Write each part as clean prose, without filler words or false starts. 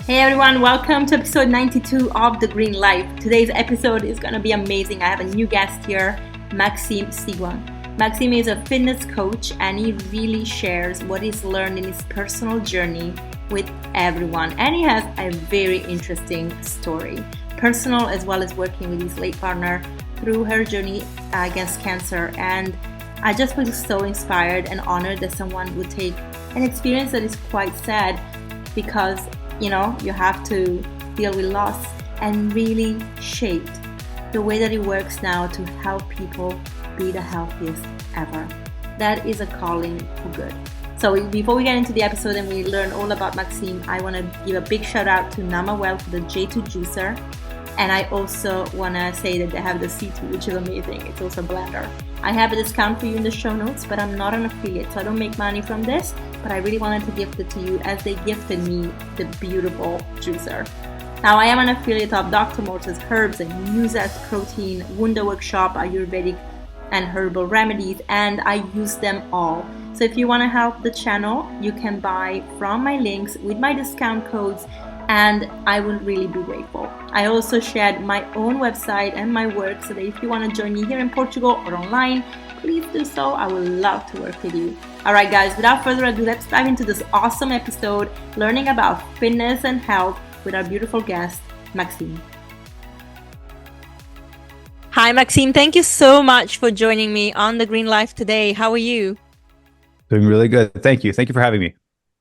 Hey everyone, welcome to episode 92 of The Green Life. Today's episode is going to be amazing. I have a new guest here, Maxime Sigouin. Maxime is a fitness coach and he really shares what he's learned in his personal journey with everyone. And he has a very interesting story, personal as well as working with his late partner through her journey against cancer. And I just was so inspired and honored that someone would take an experience that is quite sad because you have to deal with loss and really shaped the way that it works now to help people be the healthiest ever. That is a calling for good. So before we get into the episode and we learn all about Maxime, I want to give a big shout out to Nama Well for the J2 juicer. And I also want to say that they have the C2, which is amazing. It's also a blender. I have a discount for you in the show notes, but I'm not an affiliate, so I don't make money from this. But I really wanted to gift it to you as they gifted me the beautiful juicer. Now, I am an affiliate of Dr. Morse's Herbs and Musa's Protein, Wunderworkshop, Ayurvedic and Herbal Remedies, and I use them all. So if you want to help the channel, you can buy from my links with my discount codes, and I will really be grateful. I also shared my own website and my work, so that if you want to join me here in Portugal or online, please do so. I would love to work with you. All right, guys, without further ado, let's dive into this awesome episode, learning about fitness and health with our beautiful guest, Maxime. Hi, Maxime. Thank you so much for joining me on The Green Life today. How are you? Doing really good. Thank you. Thank you for having me.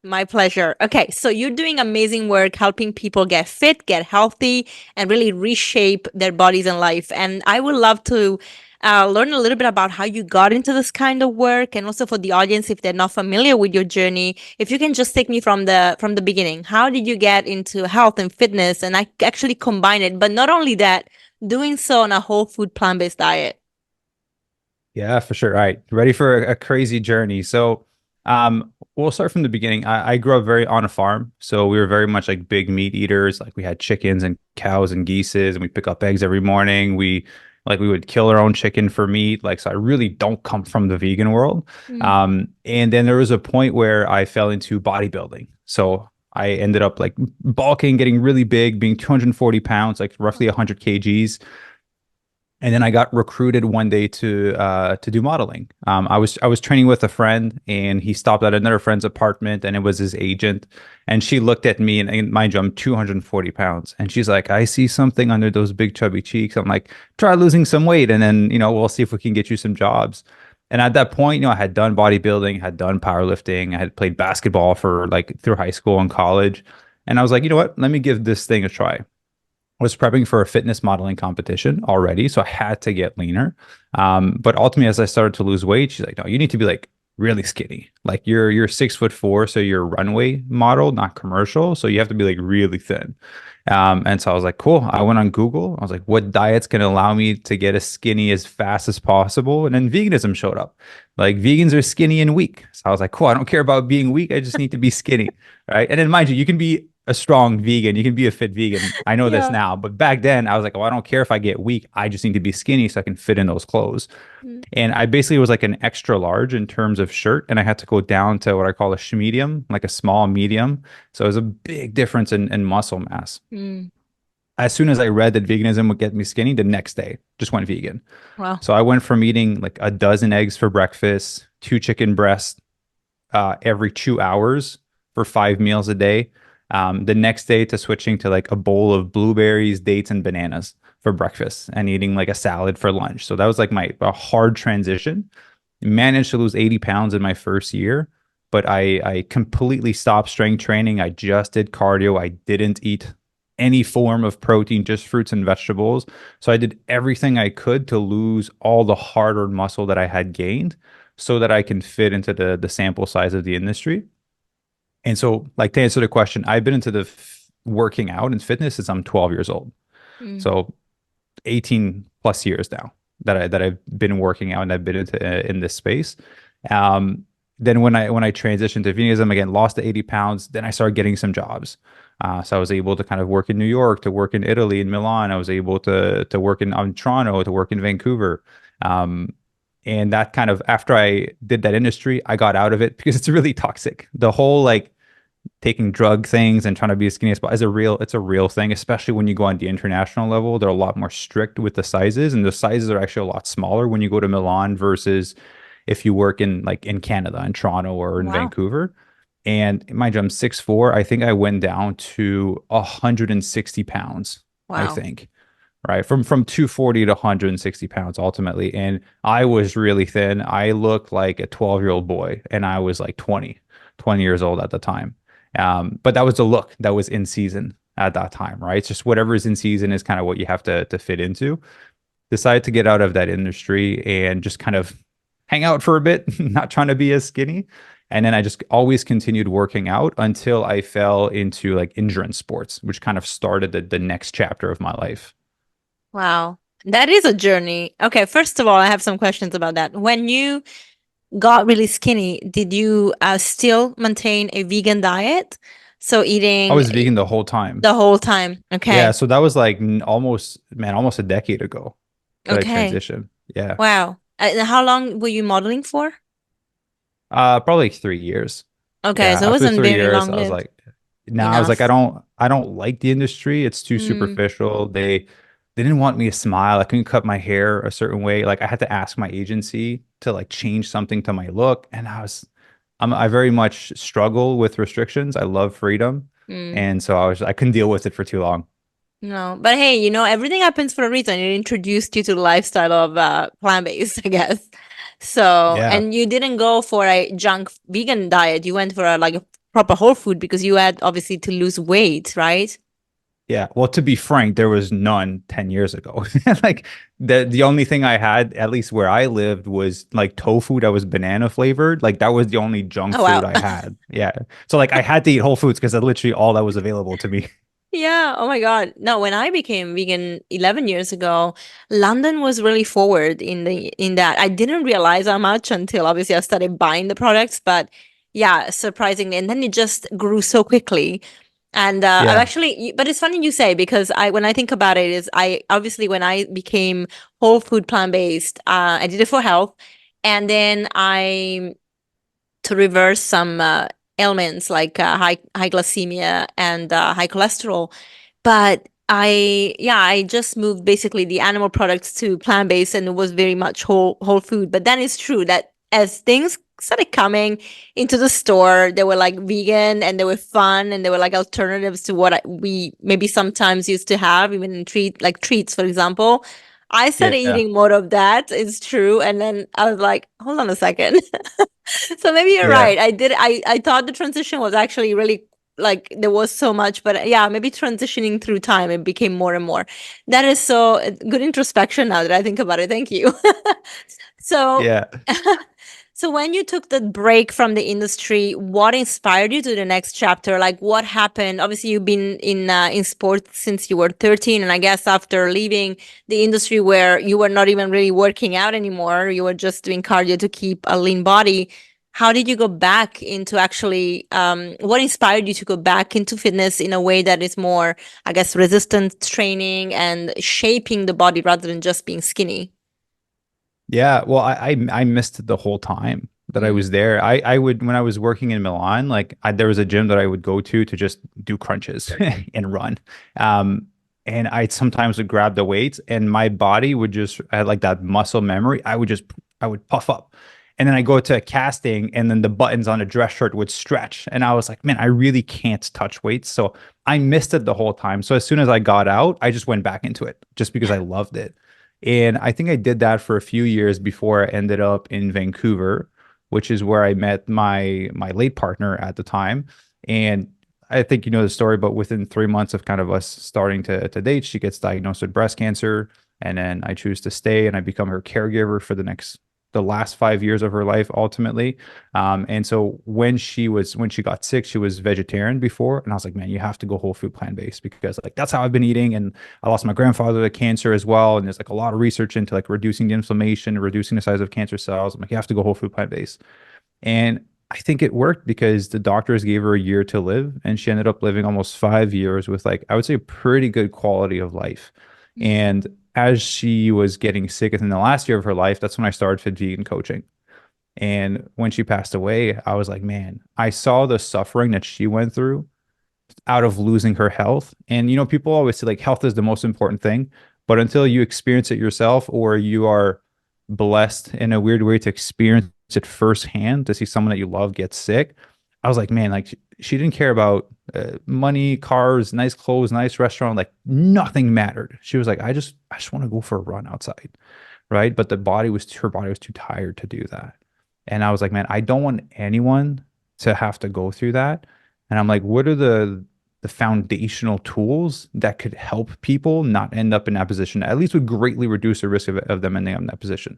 My pleasure. Okay, so you're doing amazing work helping people get fit, get healthy, and really reshape their bodies and life. And I would love to learn a little bit about how you got into this kind of work, and also for the audience, if they're not familiar with your journey, if you can just take me from the beginning. How did you get into health and fitness? And I actually combine it, but not only that, doing so on a whole food plant-based diet. Yeah, for sure. All right. Ready for a crazy journey. So, we'll start from the beginning. I grew up very on a farm. So we were very much like big meat eaters. Like we had chickens and cows and geeses, and we pick up eggs every morning. We would kill our own chicken for meat. Like, so I really don't come from the vegan world. And then there was a point where I fell into bodybuilding. So I ended up like bulking, getting really big, being 240 pounds, like roughly 100 kgs. And then I got recruited one day to do modeling. I was training with a friend, and he stopped at another friend's apartment, and it was his agent. And she looked at me, and mind you, I'm 240 pounds, and she's like, "I see something under those big chubby cheeks." I'm like, "Try losing some weight, and then we'll see if we can get you some jobs." And at that point, I had done bodybuilding, had done powerlifting, I had played basketball for like through high school and college, and I was like, you know what? Let me give this thing a try. Was prepping for a fitness modeling competition already, so I had to get leaner. But ultimately, as I started to lose weight, she's like, "No, you need to be like really skinny. Like you're 6'4", so you're runway model, not commercial. So you have to be like really thin." And so I was like, "Cool." I went on Google. I was like, "What diets can allow me to get as skinny as fast as possible?" And then veganism showed up. Like vegans are skinny and weak. So I was like, "Cool. I don't care about being weak. I just need to be skinny, right?" And then mind you, you can be a strong vegan. You can be a fit vegan. I know this now, but back then I was like, "Oh, I don't care if I get weak. I just need to be skinny so I can fit in those clothes." And I basically was like an extra large in terms of shirt, and I had to go down to what I call a medium, like a small medium. So it was a big difference in muscle mass. As soon as I read that veganism would get me skinny, the next day just went vegan. Wow. So I went from eating like a dozen eggs for breakfast, 2 chicken breasts every 2 hours for 5 meals a day. The next day to switching to like a bowl of blueberries, dates, and bananas for breakfast, and eating like a salad for lunch. So that was like a hard transition. Managed to lose 80 pounds in my first year, but I completely stopped strength training. I just did cardio. I didn't eat any form of protein, just fruits and vegetables. So I did everything I could to lose all the hard-earned muscle that I had gained so that I can fit into the sample size of the industry. And so, like, to answer the question, I've been into the working out and fitness since I'm 12 years old. So 18 plus years now that I've been working out and I've been in this space. Then when I transitioned to veganism again, lost the 80 pounds, then I started getting some jobs. So I was able to kind of work in New York, to work in Italy, in Milan. I was able to work in Toronto, to work in Vancouver. And that kind of, after I did that industry, I got out of it because it's really toxic. The whole like taking drug things and trying to be as skinny as possible is it's a real thing, especially when you go on the international level. They're a lot more strict with the sizes, and the sizes are actually a lot smaller when you go to Milan versus if you work in like in Canada, in Toronto or in Wow. Vancouver. And mind you, I'm 6'4". I think I went down to 160 pounds, I Wow. think, right? From 240 to 160 pounds ultimately. And I was really thin. I looked like a 12-year-old boy, and I was like 20 years old at the time. But that was the look that was in season at that time, right? It's just whatever is in season is kind of what you have to fit into. Decided to get out of that industry and just kind of hang out for a bit, not trying to be as skinny. And then I just always continued working out until I fell into like endurance sports, which kind of started the next chapter of my life. Wow. That is a journey. Okay, first of all, I have some questions about that. When you got really skinny, did you still maintain a vegan diet? So I eating was vegan the whole time. the whole time. Yeah, Okay. so that was like almost, man, almost a decade ago that I Okay. transitioned. Yeah. Wow. And how long were you modeling for? Probably like 3 years. Okay, Yeah, so it after wasn't three very years, long I was lived. like, no, I was like, Enough. I don't like the industry. It's too Mm, superficial. They didn't want me to smile. I couldn't cut my hair a certain way. Like I had to ask my agency to like change something to my look, and I very much struggle with restrictions. I love freedom, mm. and so I couldn't deal with it for too long. No, but hey, everything happens for a reason. It introduced you to the lifestyle of plant-based, I guess. So, Yeah. and you didn't go for a junk vegan diet. You went for a proper whole food because you had obviously to lose weight, right? Yeah, well, to be frank, there was none 10 years ago. Like the only thing I had, at least where I lived, was like tofu that was banana flavored. Like that was the only junk Oh food wow. I had. Yeah. So like I had to eat Whole Foods because that's literally all that was available to me. Yeah. Oh my God. No, when I became vegan 11 years ago, London was really forward in that. I didn't realize how much until obviously I started buying the products, but yeah, surprisingly. And then it just grew so quickly. And I've Yeah. actually, but it's funny you say because when I think about it, is I obviously when I became whole food plant-based, I did it for health, and then I to reverse some ailments like high glycemia and high cholesterol. But I just moved basically the animal products to plant based, and it was very much whole food. But then it's true that as things started coming into the store, they were like vegan and they were fun and they were like alternatives to what we maybe sometimes used to have, even in treats, for example. I started Yeah. eating more of that. It's true, and then I was like, hold on a second. So maybe you're Yeah. right. I thought the transition was actually really like there was so much, but yeah, maybe transitioning through time, it became more and more. That is so good introspection now that I think about it. Thank you. So, Yeah. so when you took the break from the industry, what inspired you to the next chapter? Like what happened? Obviously, you've been in sports since you were 13, and I guess after leaving the industry where you were not even really working out anymore, you were just doing cardio to keep a lean body. How did you go back into actually, what inspired you to go back into fitness in a way that is more, I guess, resistance training and shaping the body rather than just being skinny? Yeah. Well, I missed it the whole time that I Mm. was there. I would when I was working in Milan, like there was a gym that I would go to just do crunches and run. And I sometimes would grab the weights and my body would just I had like that muscle memory. I would puff up. And then I go to casting and then the buttons on a dress shirt would stretch. And I was like, man, I really can't touch weights. So I missed it the whole time. So as soon as I got out, I just went back into it just because I loved it. And I think I did that for a few years before I ended up in Vancouver, which is where I met my late partner at the time. And I think you know the story, but within 3 months of kind of us starting to date, she gets diagnosed with breast cancer. And then I choose to stay and I become her caregiver for the last 5 years of her life ultimately. And so when she got sick, she was vegetarian before. And I was like, man, you have to go whole food plant-based because like that's how I've been eating. And I lost my grandfather to cancer as well. And there's like a lot of research into like reducing the inflammation, reducing the size of cancer cells. I'm like, you have to go whole food plant-based. And I think it worked because the doctors gave her a year to live, and she ended up living almost 5 years with like I would say a pretty good quality of life. And as she was getting sick in the last year of her life, that's when I started fit vegan coaching. And when she passed away, I was like, man, I saw the suffering that she went through out of losing her health. And people always say like health is the most important thing, but until you experience it yourself or you are blessed in a weird way to experience it firsthand to see someone that you love get sick, I was like, man, like she didn't care about money, cars, nice clothes, nice restaurant, like nothing mattered. She was like, I just want to go for a run outside, right? But her body was too tired to do that. And I was like, man, I don't want anyone to have to go through that. And I'm like, what are the foundational tools that could help people not end up in that position? At least would greatly reduce the risk of them ending up in that position.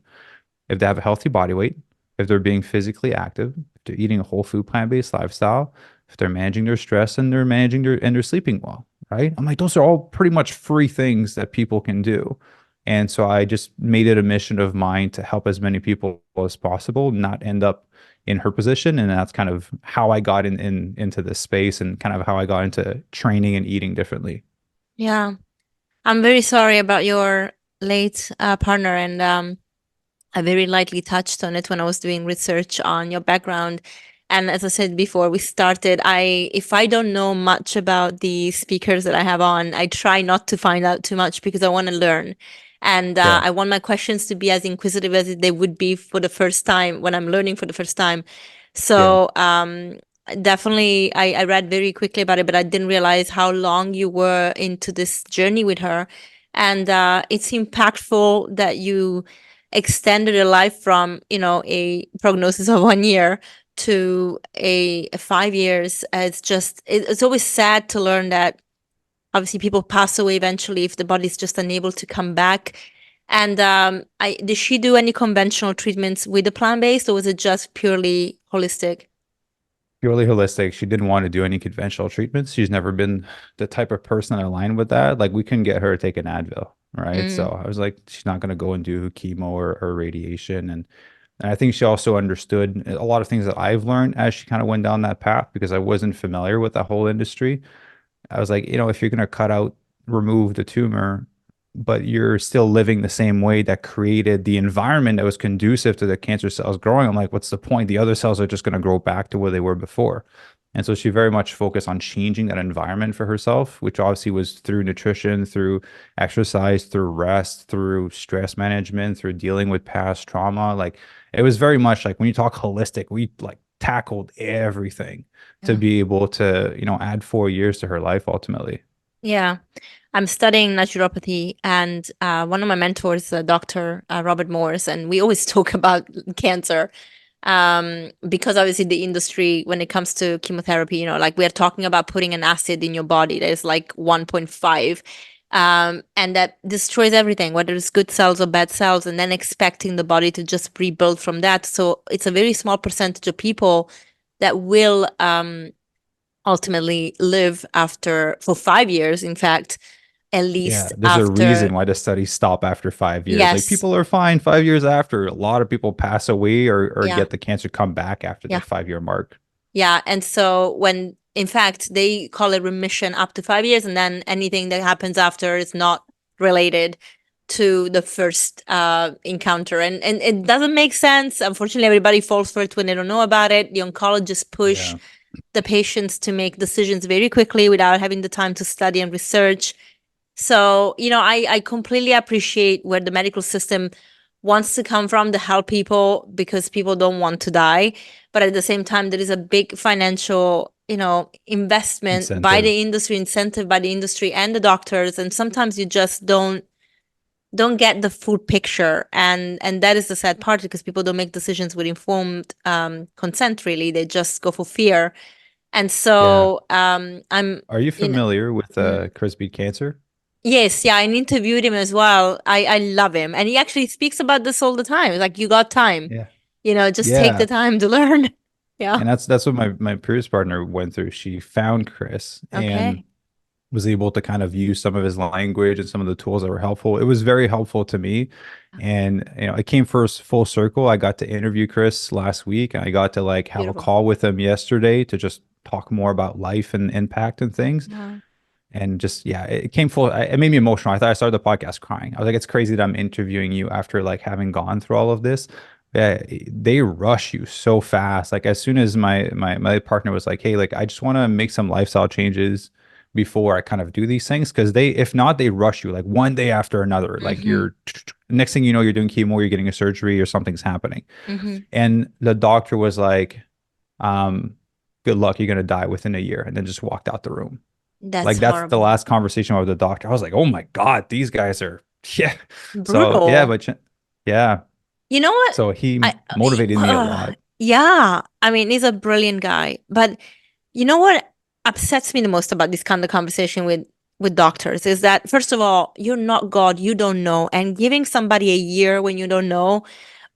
If they have a healthy body weight, if they're being physically active, if they're eating a whole food plant-based lifestyle, if they're managing their stress and they're sleeping well, right? I'm like, those are all pretty much free things that people can do. And so I just made it a mission of mine to help as many people as possible not end up in her position. And that's kind of how I got into this space and kind of how I got into training and eating differently. Yeah. I'm very sorry about your late partner, and I very lightly touched on it when I was doing research on your background. And as I said before we started, if I don't know much about the speakers that I have on, I try not to find out too much because I want to learn. And Yeah. I want my questions to be as inquisitive as they would be for the first time when I'm learning for the first time. Yeah. So definitely, I read very quickly about it, but I didn't realize how long you were into this journey with her. And it's impactful that you extended a life from, a prognosis of 1 year to a 5 years. It's always sad to learn that obviously people pass away eventually if the body's just unable to come back. And did she do any conventional treatments with the plant-based, or was it just purely holistic? Purely holistic. She didn't want to do any conventional treatments. She's never been the type of person that aligned with that. Like we couldn't get her to take an Advil, right? So Mm, I was like, she's not going to go and do chemo or radiation. And I think she also understood a lot of things that I've learned as she kind of went down that path because I wasn't familiar with that whole industry. I was like, if you're going to remove the tumor, but you're still living the same way that created the environment that was conducive to the cancer cells growing, I'm like, what's the point? The other cells are just going to grow back to where they were before. And so she very much focused on changing that environment for herself, which obviously was through nutrition, through exercise, through rest, through stress management, through dealing with past trauma. Like it was very much like when you talk holistic, we like tackled everything to yeah. be able to, add 4 years to her life ultimately. Yeah. I'm studying naturopathy, and one of my mentors, Dr. Robert Morse, and we always talk about cancer because obviously the industry, when it comes to chemotherapy, like we are talking about putting an acid in your body that is like 1.5, and that destroys everything, whether it's good cells or bad cells, and then expecting the body to just rebuild from that. So it's a very small percentage of people that will ultimately live after for 5 years, in fact, at Yeah, least there's a after. reason why the studies stop after 5 years. Like Yes. people are fine 5 years after. A lot of people pass away or Yeah. get the cancer come back after Yeah. that 5 year mark. Yeah. And so when in fact they call it remission up to 5 years, and then anything that happens after is not related to the first encounter. And it doesn't make sense. Unfortunately, everybody falls for it when they don't know about it. The oncologists push Yeah. the patients to make decisions very quickly without having the time to study and research. So, I completely appreciate where the medical system wants to come from to help people because people don't want to die. But at the same time, there is a big financial, investment by Incentive. the industry, incentive by the industry and the doctors. And sometimes you just don't get the full picture. And that is the sad part because people don't make decisions with informed consent, really. They just go for fear. And Yeah. so I'm, Are you you know, familiar with mm. Chris beat cancer? Yes, yeah, I interviewed him as well. I love him. And he actually speaks about this all the time. It's like, you got time, Yeah. just take the Yeah. time to learn. Yeah. And that's what my previous partner went through. She found Chris and Okay. was able to kind of use some of his language and some of the tools that were helpful. It was very helpful to me. And it came first full circle. I got to interview Chris last week and I got to like have a Beautiful. call with him yesterday to just talk more about life and impact and things. Yeah. And just yeah, it came full. It made me emotional. I thought I started the podcast crying. I was like, it's crazy that I'm interviewing you after like having gone through all of this. Yeah, they rush you so fast. Like as soon as my partner was like, "Hey, like I just want to make some lifestyle changes before I kind of do these things," because they, if not, they rush you like one day after another. Like Mm-hmm. you're next thing you know, you're doing chemo, you're getting a surgery, or something's happening. Mm-hmm. And the doctor was like, um, "Good luck, you're gonna die within a year," and then just walked out the room. That's Like that's the horrible. last conversation with the doctor. I was like, "Oh my God, these guys are yeah." So yeah, Brutal. yeah. You know what? So he I motivated me a lot. yeah. I mean, he's a brilliant guy. But you know what upsets me the most about this kind of conversation with doctors is that first of all, you're not God, you don't know, and giving somebody a year when you don't know,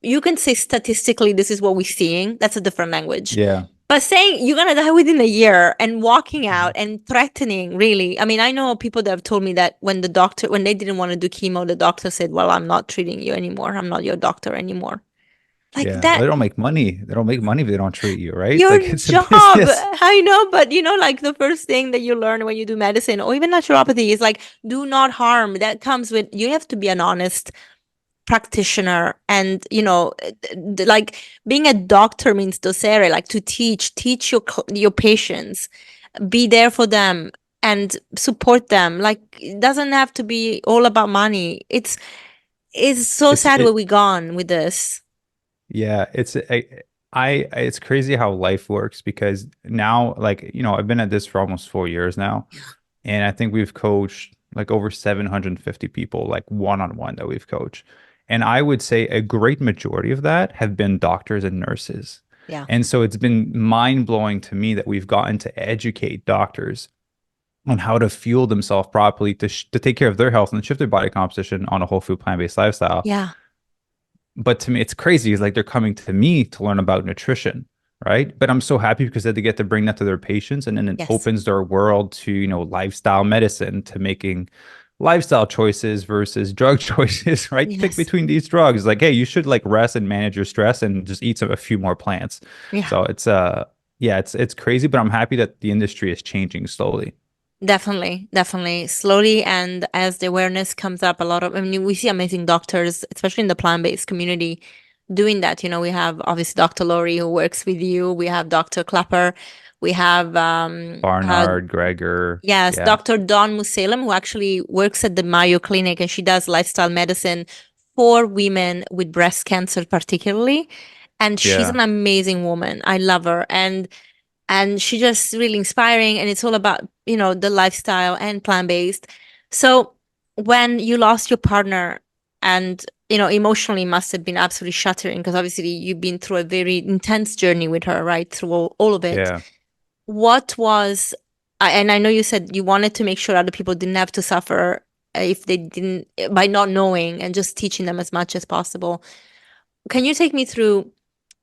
you can say statistically this is what we're seeing. That's a different language. Yeah. But saying you're gonna die within a year and walking out Mhm. and threatening, really. I mean, I know people that have told me that when they didn't want to do chemo, the doctor said, "Well, I'm not treating you anymore. I'm not your doctor anymore." Like Yeah. Well, that, they don't make money. They don't make money if they don't treat you, right? your Like it's a job. business. I know, but like the first thing that you learn when you do medicine or even naturopathy is like, do not harm. That comes with, you have to be an honest practitioner. And, like being a doctor means docere, like to teach your patients, be there for them and support them. Like it doesn't have to be all about money. It's so It's sad where it we gone with this. yeah, it's crazy how life works because now like, I've been at this for almost 4 years now, and I think we've coached like over 750 people like one-on-one that we've coached. And I would say a great majority of that have been doctors and nurses. Yeah. And so it's been mind-blowing to me that we've gotten to educate doctors on how to fuel themselves properly to take care of their health and shift their body composition on a whole food plant-based lifestyle. Yeah. But to me, it's crazy. It's like they're coming to me to learn about nutrition, right? But I'm so happy because they get to bring that to their patients, and then it Yes. opens their world to, lifestyle medicine, to making lifestyle choices versus drug choices, right? Pick Yes. between these drugs. Like, hey, you should like rest and manage your stress and just eat a few more plants. Yeah. So yeah, it's crazy, but I'm happy that the industry is changing slowly. Definitely, definitely. Slowly, and as the awareness comes up, I mean, we see amazing doctors, especially in the plant-based community, doing that. We have obviously Dr. Lori who works with you. We have Dr. Clapper. We have Barnard, Gregor, yes, yeah, Dr. Dawn Musalem, who actually works at the Mayo Clinic, and she does lifestyle medicine for women with breast cancer, particularly. And she's yeah. an amazing woman. I love her. And she's just really inspiring, and it's all about the lifestyle and plant-based. So when you lost your partner, and emotionally must have been absolutely shattering, because obviously you've been through a very intense journey with her, right, through all of it. Yeah. What was and I know you said you wanted to make sure other people didn't have to suffer, if they didn't, by not knowing, and just teaching them as much as possible. Can you take me through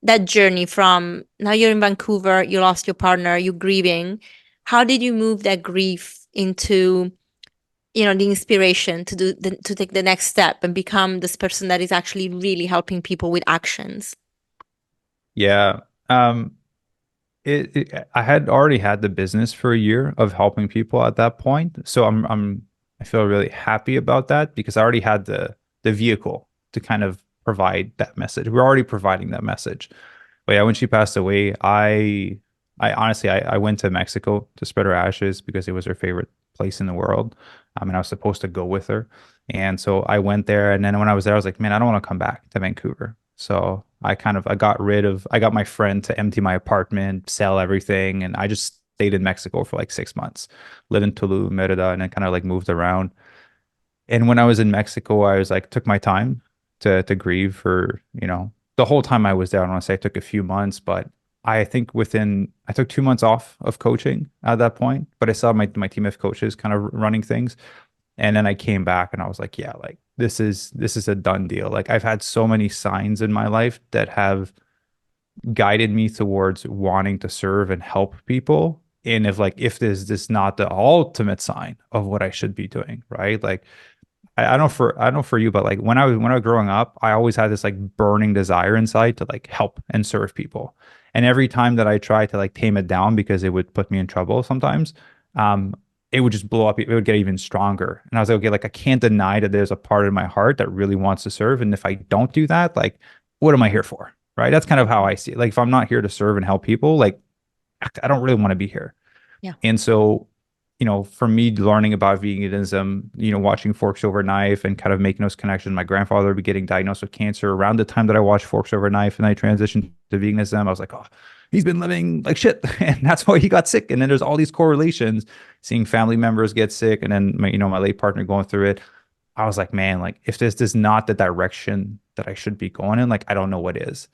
that journey from now you're in Vancouver, you lost your partner, you're grieving. How did you move that grief into, the inspiration to take the next step and become this person that is actually really helping people with actions? Yeah. Um, I had already had the business for a year of helping people at that point. So I feel really happy about that because I already had the vehicle to kind of provide that message. We're already providing that message. But yeah, when she passed away, I honestly I went to Mexico to spread her ashes because it was her favorite place in the world. And I was supposed to go with her. And so I went there, and then when I was there, I was like, man, I don't want to come back to Vancouver. So I got my friend to empty my apartment, sell everything, and I just stayed in Mexico for like 6 months, lived in Tulum, Merida, and then kind of like moved around. And when I was in Mexico, I was like took my time to grieve for, the whole time I was there. I don't want to say I took a few months, but I think I took 2 months off of coaching at that point, but I saw my team of coaches kind of running things. And then I came back and I was like, yeah, like this is a done deal. Like I've had so many signs in my life that have guided me towards wanting to serve and help people. And if this not the ultimate sign of what I should be doing, right? Like I don't know for you, but like when I was growing up, I always had this like burning desire inside to like help and serve people. And every time that I tried to like tame it down because it would put me in trouble sometimes, um, it would just blow up. It would get even stronger. And I was like, okay, like I can't deny that there's a part of my heart that really wants to serve. And if I don't do that, like what am I here for? Right. That's kind of how I see it. Like if I'm not here to serve and help people, like I don't really want to be here. Yeah. And so, for me learning about veganism, watching Forks Over Knife and kind of making those connections, my grandfather would be getting diagnosed with cancer around the time that I watched Forks Over Knife and I transitioned to veganism. I was like, oh, he's been living like shit. And that's why he got sick. And then there's all these correlations, seeing family members get sick. And then my late partner going through it. I was like, man, like if this is not the direction that I should be going in, like I don't know what is.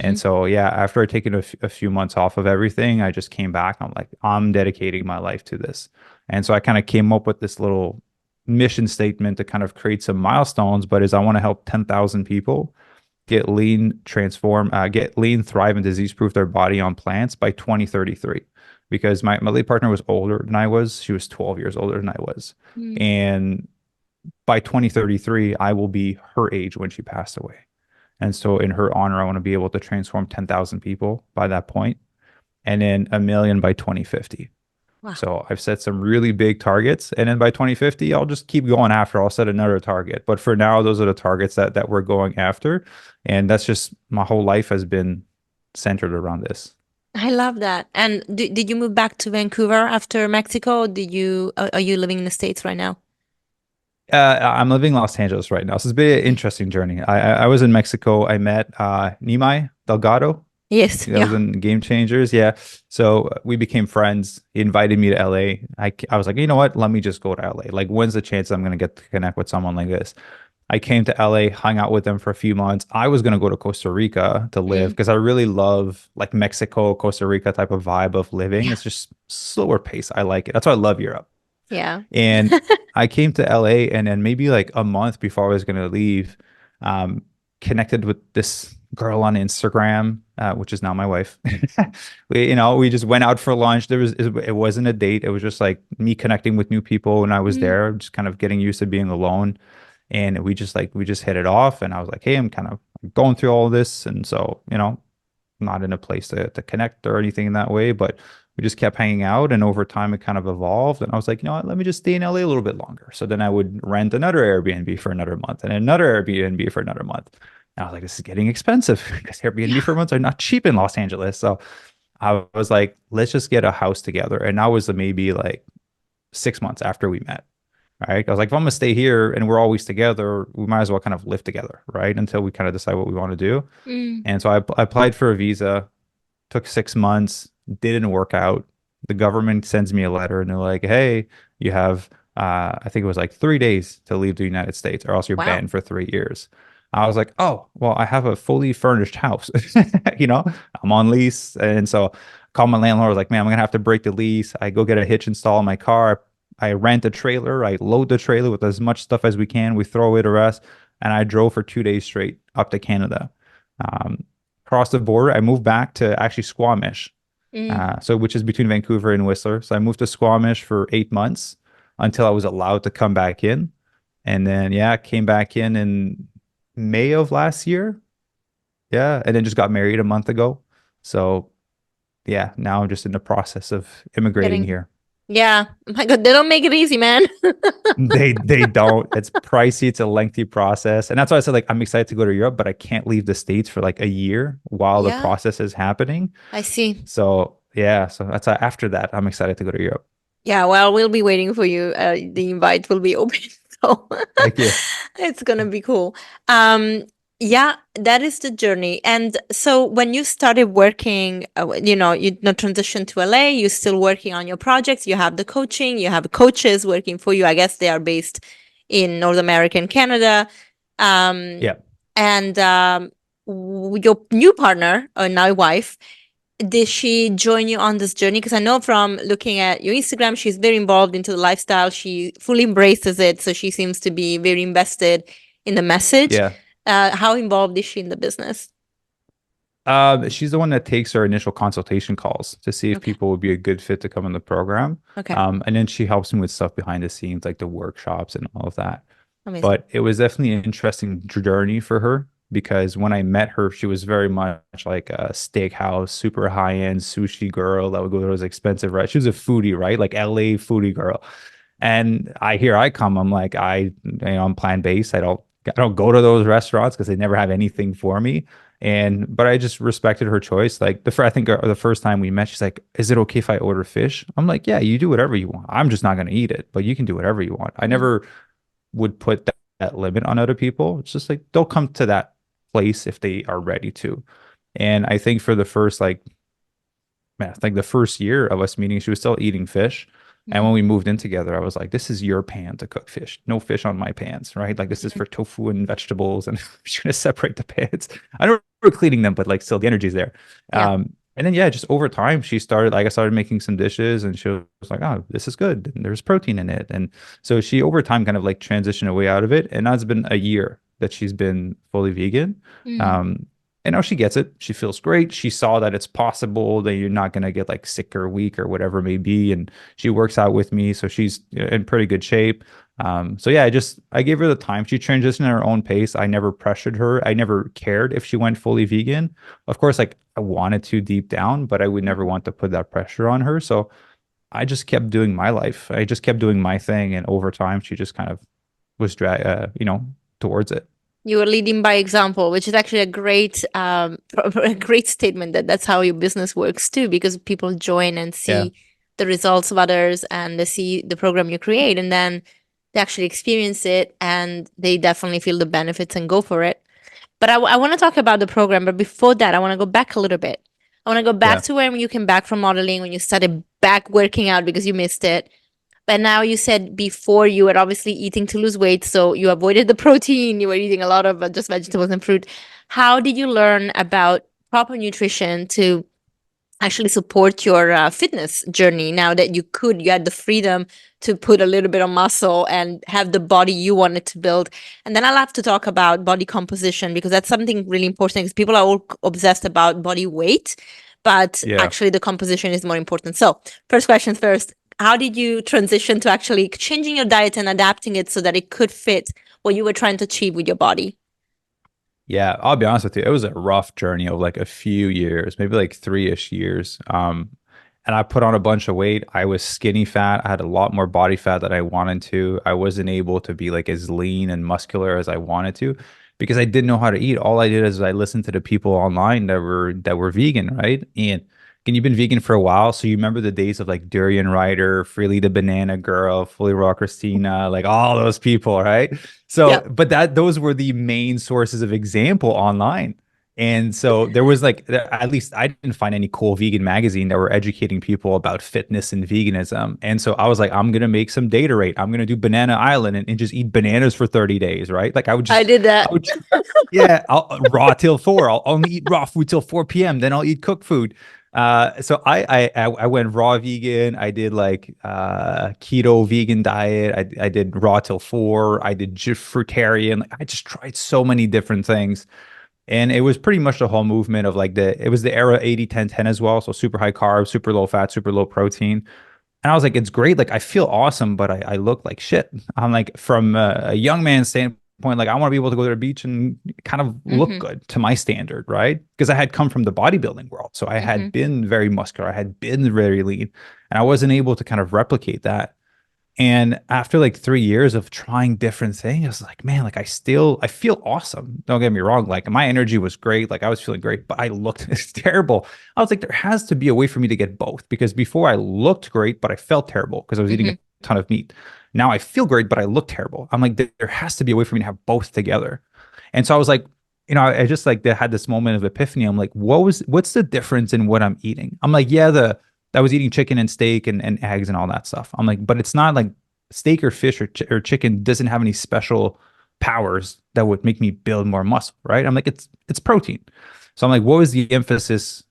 And so, yeah, after I taken a few months off of everything, I just came back. I'm like, I'm dedicating my life to this. And so I kind of came up with this little mission statement to kind of create some milestones, but is I want to help 10,000 people get lean, thrive, and disease-proof their body on plants by 2033. Because my late partner was older than I was. She was 12 years older than I was. And by 2033, I will be her age when she passed away. And so in her honor, I want to be able to transform 10,000 people by that point, and then 1 million by 2050. Wow. So I've set some really big targets, and then by 2050, I'll just keep going after. I'll set another target. But for now, those are the targets that we're going after. And that's just my whole life has been centered around this. I love that. And did you move back to Vancouver after Mexico? Or are you living in the States right now? I'm living in Los Angeles right now. So it's been an interesting journey. I was in Mexico. I met Nimai Delgado. Yes. That was in Game Changers. Yeah. So we became friends. He invited me to LA. I was like, you know what? Let me just go to LA. Like, when's the chance I'm going to get to connect with someone like this? I came to LA, hung out with them for a few months. I was going to go to Costa Rica to live because I really love like Mexico, Costa Rica type of vibe of living. It's just slower pace. I like it. That's why I love Europe. Yeah. And I came to LA, and then maybe like a month before I was going to leave, connected with this girl on Instagram, which is now my wife. we just went out for lunch. It wasn't a date. It was just like me connecting with new people, and I was there, just kind of getting used to being alone. And we just hit it off. And I was like, hey, I'm kind of going through all this, and so not in a place to connect or anything in that way, but we just kept hanging out, and over time it kind of evolved. And I was like, you know what, let me just stay in LA a little bit longer. So then I would rent another Airbnb for another month and another Airbnb for another month. And I was like, this is getting expensive because Airbnb for months are not cheap in Los Angeles. So I was like, let's just get a house together. And that was maybe like 6 months after we met. Right. I was like, if I'm going to stay here and we're always together, we might as well kind of live together. Right. Until we kind of decide what we want to do. And so I applied for a visa, took 6 months. Didn't work out. The government sends me a letter and they're like, hey, you have, I think it was like 3 days to leave the United States or else you're banned for 3 years. I was like, oh, well, I have a fully furnished house. I'm on lease. And so I called my landlord. I was like, man, I'm going to have to break the lease. I go get a hitch installed in my car. I rent a trailer. I load the trailer with as much stuff as we can. We throw it a rest. And I drove for 2 days straight up to Canada. Across the border, I moved back to actually Squamish. Which is between Vancouver and Whistler. So I moved to Squamish for 8 months until I was allowed to come back in. And then, came back in May of last year. Yeah. And then just got married a month ago. So now I'm just in the process of immigrating here. Yeah. Oh my God, they don't make it easy, man. They don't. It's pricey. It's a lengthy process. And that's why I said, like, I'm excited to go to Europe, but I can't leave the States for like a year while the process is happening. I see. So so that's after that, I'm excited to go to Europe. Yeah, well, we'll be waiting for you. The invite will be open. So thank you. It's gonna be cool. That is the journey. And so when you started working, you transitioned to LA, you're still working on your projects, you have the coaching, you have coaches working for you. I guess they are based in North America and Canada. And your new partner, or now wife, did she join you on this journey? Because I know from looking at your Instagram, she's very involved into the lifestyle. She fully embraces it. So she seems to be very invested in the message. Yeah. How involved is she in the business? She's the one that takes our initial consultation calls to see if people would be a good fit to come in the program. Okay. And then she helps me with stuff behind the scenes, like the workshops and all of that. Amazing. But it was definitely an interesting journey for her, because when I met her, she was very much like a steakhouse, super high-end sushi girl that would go to those expensive restaurants. She was a foodie, right? Like LA foodie girl. And I come, I'm like, I'm plant-based. I don't go to those restaurants because they never have anything for me. But I just respected her choice. Like I think the first time we met, she's like, "Is it okay if I order fish?" I'm like, "Yeah, you do whatever you want. I'm just not going to eat it, but you can do whatever you want." I never would put that limit on other people. It's just like they'll come to that place if they are ready to. And I think for the first like, man, I think the first year of us meeting, she was still eating fish. And when we moved in together, I was like, this is your pan to cook fish. No fish on my pans, right? Like this is for tofu and vegetables, and she's gonna separate the pans. I don't remember cleaning them, but like still the energy's there. Yeah. And then yeah, just over time, she started like I started making some dishes, and she was like, oh, this is good. And there's protein in it. And so she over time kind of like transitioned away out of it. And now it's been a year that she's been fully vegan. And now she gets it. She feels great. She saw that it's possible that you're not going to get like sick or weak or whatever it may be. And she works out with me. So she's in pretty good shape. So yeah, I gave her the time. She transitioned at her own pace. I never pressured her. I never cared if she went fully vegan. Of course, like I wanted to deep down, but I would never want to put that pressure on her. So I just kept doing my life. I just kept doing my thing. And over time, she just kind of was towards it. You were leading by example, which is actually a great statement that's how your business works too, because people join and see the results of others and they see the program you create, and then they actually experience it and they definitely feel the benefits and go for it. But I want to talk about the program. But before that, I want to go back a little bit. I want to go back to when you came back from modeling, when you started back working out because you missed it. But now you said before you were obviously eating to lose weight, so you avoided the protein, you were eating a lot of just vegetables and fruit. How did you learn about proper nutrition to actually support your fitness journey now that you had the freedom to put a little bit of muscle and have the body you wanted to build? And then I'll have to talk about body composition, because that's something really important, because people are all obsessed about body weight, but actually the composition is more important. So first questions first. How did you transition to actually changing your diet and adapting it so that it could fit what you were trying to achieve with your body? Yeah, I'll be honest with you. It was a rough journey of like a few years, maybe like 3-ish years. And I put on a bunch of weight. I was skinny fat. I had a lot more body fat than I wanted to. I wasn't able to be like as lean and muscular as I wanted to because I didn't know how to eat. All I did is I listened to the people online that were vegan, right? And you've been vegan for a while, so you remember the days of like Durian Ryder, Freely the Banana Girl, Fully Raw Christina, like all those people, right? So, but those were the main sources of example online. And so there was like, at least I didn't find any cool vegan magazine that were educating people about fitness and veganism. And so I was like, I'm going to make some data rate. I'm going to do Banana Island and just eat bananas for 30 days, right? Like I did that. I'll raw till 4. I'll only eat raw food till 4 p.m. Then I'll eat cooked food. So I went raw vegan. I did like keto vegan diet. I did raw till 4. I did fruitarian. Like, I just tried so many different things. And it was pretty much the whole movement of like it was the era 80-10-10 as well. So super high carb, super low fat, super low protein. And I was like, it's great. Like I feel awesome, but I look like shit. I'm like, from a young man's standpoint, like I want to be able to go to the beach and kind of look good to my standard, right? Because I had come from the bodybuilding world. So I had been very muscular. I had been very lean, and I wasn't able to kind of replicate that. And after like 3 years of trying different things, I was like, man, like I feel awesome. Don't get me wrong. Like my energy was great. Like I was feeling great, but I looked terrible. I was like, there has to be a way for me to get both, because before I looked great, but I felt terrible because I was eating a ton of meat. Now I feel great, but I look terrible. I'm like, there has to be a way for me to have both together. And so I was like, I just like had this moment of epiphany. I'm like, what's the difference in what I'm eating? I'm like, I was eating chicken and steak and eggs and all that stuff. I'm like, but it's not like steak or fish or chicken doesn't have any special powers that would make me build more muscle, right? I'm like, it's protein. So I'm like, what was the emphasis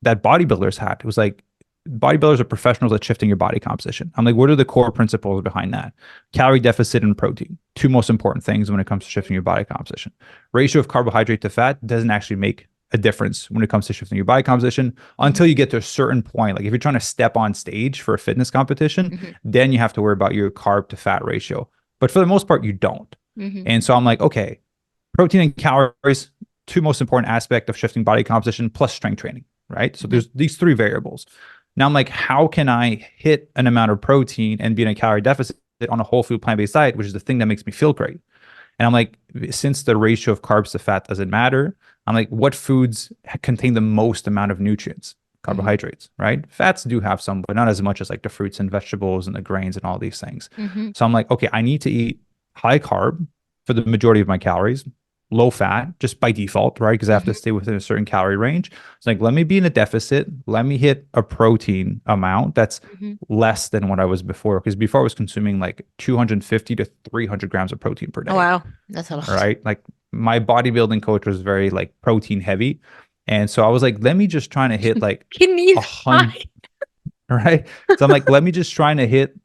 that bodybuilders had? It was like, bodybuilders are professionals at shifting your body composition. I'm like, what are the core principles behind that? Calorie deficit and protein, 2 most important things when it comes to shifting your body composition. Ratio of carbohydrate to fat doesn't actually make a difference when it comes to shifting your body composition until you get to a certain point. Like if you're trying to step on stage for a fitness competition, then you have to worry about your carb to fat ratio. But for the most part, you don't. And so I'm like, okay, protein and calories, 2 most important aspects of shifting body composition, plus strength training, right? So there's these 3 variables. Now I'm like, how can I hit an amount of protein and be in a calorie deficit on a whole food plant-based diet, which is the thing that makes me feel great? And I'm like, since the ratio of carbs to fat doesn't matter, I'm like, what foods contain the most amount of nutrients? Carbohydrates, right? Fats do have some, but not as much as like the fruits and vegetables and the grains and all these things. So I'm like, okay, I need to eat high carb for the majority of my calories, low fat just by default, right? Because I have to stay within a certain calorie range. It's like, let me be in a deficit. Let me hit a protein amount that's less than what I was before. Because before I was consuming like 250 to 300 grams of protein per day. Oh, wow. That's a lot. Right? Like my bodybuilding coach was very like protein heavy. And so I was like, let me just trying to hit like Kidneys. 100, right? So I'm like, let me just trying to hit,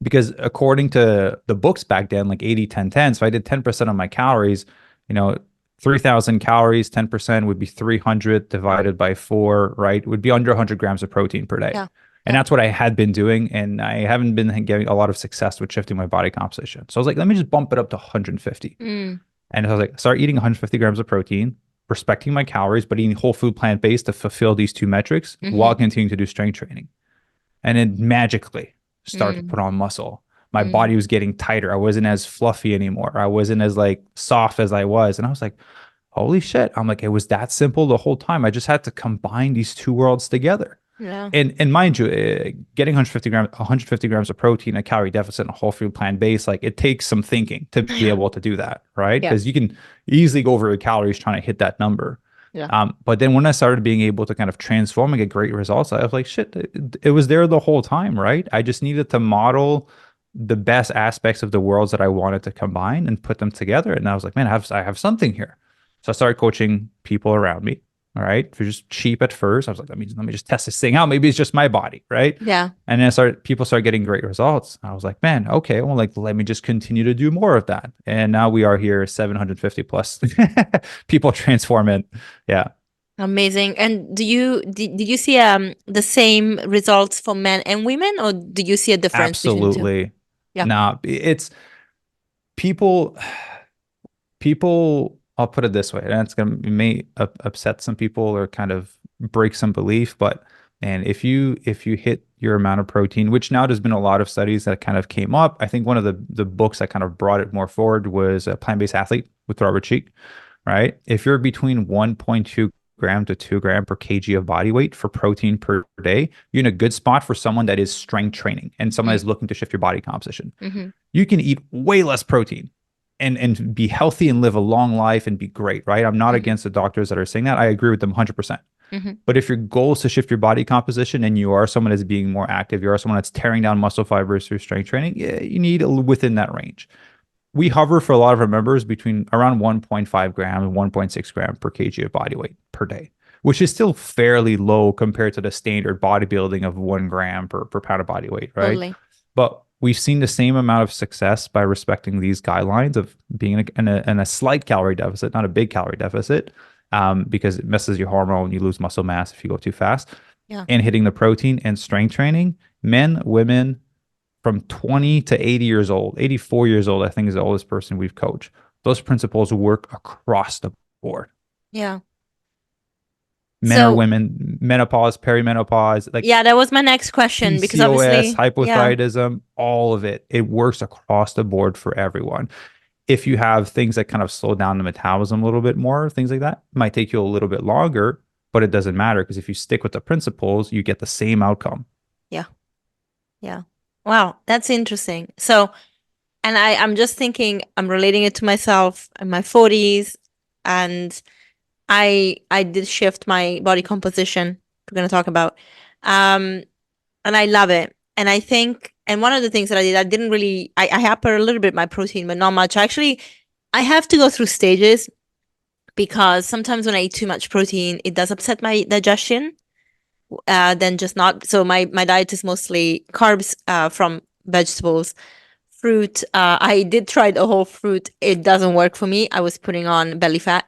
because according to the books back then, like 80-10-10. So I did 10% of my calories, 3,000 calories, 10% would be 300 divided by 4, right? It would be under 100 grams of protein per day. Yeah. And that's what I had been doing. And I haven't been getting a lot of success with shifting my body composition. So I was like, let me just bump it up to 150. And I was like, start eating 150 grams of protein, respecting my calories, but eating whole food plant-based to fulfill these two metrics while continuing to do strength training. And then magically start to put on muscle. My body was getting tighter. I wasn't as fluffy anymore. I wasn't as like soft as I was. And I was like, holy shit. I'm like, it was that simple the whole time. I just had to combine these two worlds together. Yeah. And mind you, getting 150 grams of protein, a calorie deficit, and a whole food plant-based, like it takes some thinking to be able to do that, right? Because you can easily go over the calories trying to hit that number. Yeah. But then when I started being able to kind of transform and get great results, I was like, shit, it was there the whole time, right? I just needed to model the best aspects of the worlds that I wanted to combine and put them together. And I was like, man, I have something here. So I started coaching people around me. All right. If you're just cheap at first, I was like, let me just test this thing out. Maybe it's just my body. Right. Yeah. And then people started getting great results. I was like, man, okay, well, like, let me just continue to do more of that. And now we are here, 750 plus people transforming. Yeah. Amazing. And did you see the same results for men and women, or do you see a difference between the two? Absolutely. Yeah. Nah, it's people, I'll put it this way, and it's going to may upset some people or kind of break some belief, but and if you hit your amount of protein, which now there's been a lot of studies that kind of came up. I think one of the books that kind of brought it more forward was a Plant-Based Athlete with Robert Cheek, right? If you're between 1.2 gram to 2 gram per kg of body weight for protein per day, you're in a good spot for someone that is strength training and someone is looking to shift your body composition. You can eat way less protein and be healthy and live a long life and be great, right? I'm not against the doctors that are saying that. I agree with them 100%. But if your goal is to shift your body composition and you are someone that's being more active, you are someone that's tearing down muscle fibers through strength training, you need within that range. We hover for a lot of our members between around 1.5 gram and 1.6 gram per kg of body weight per day, which is still fairly low compared to the standard bodybuilding of 1 gram per pound of body weight, right? Totally. But we've seen the same amount of success by respecting these guidelines of being in a slight calorie deficit, not a big calorie deficit, because it messes your hormone, you lose muscle mass if you go too fast, and hitting the protein and strength training. Men, women, from 20 to 80 years old, 84 years old, I think is the oldest person we've coached. Those principles work across the board. Yeah. Men or women, menopause, perimenopause. Like that was my next question, because PCOS, obviously hypothyroidism, all of it. It works across the board for everyone. If you have things that kind of slow down the metabolism a little bit more, things like that, it might take you a little bit longer, but it doesn't matter because if you stick with the principles, you get the same outcome. Yeah. Yeah. Wow, that's interesting. So, and I'm just thinking, I'm relating it to myself in my 40s, and I did shift my body composition we're going to talk about. And I love it. And I think, and one of the things that I did, I didn't really, I hamper a little bit my protein, but not much. Actually, I have to go through stages because sometimes when I eat too much protein, it does upset my digestion. Then just not. So my diet is mostly carbs from vegetables, fruit. I did try the whole fruit. It doesn't work for me. I was putting on belly fat.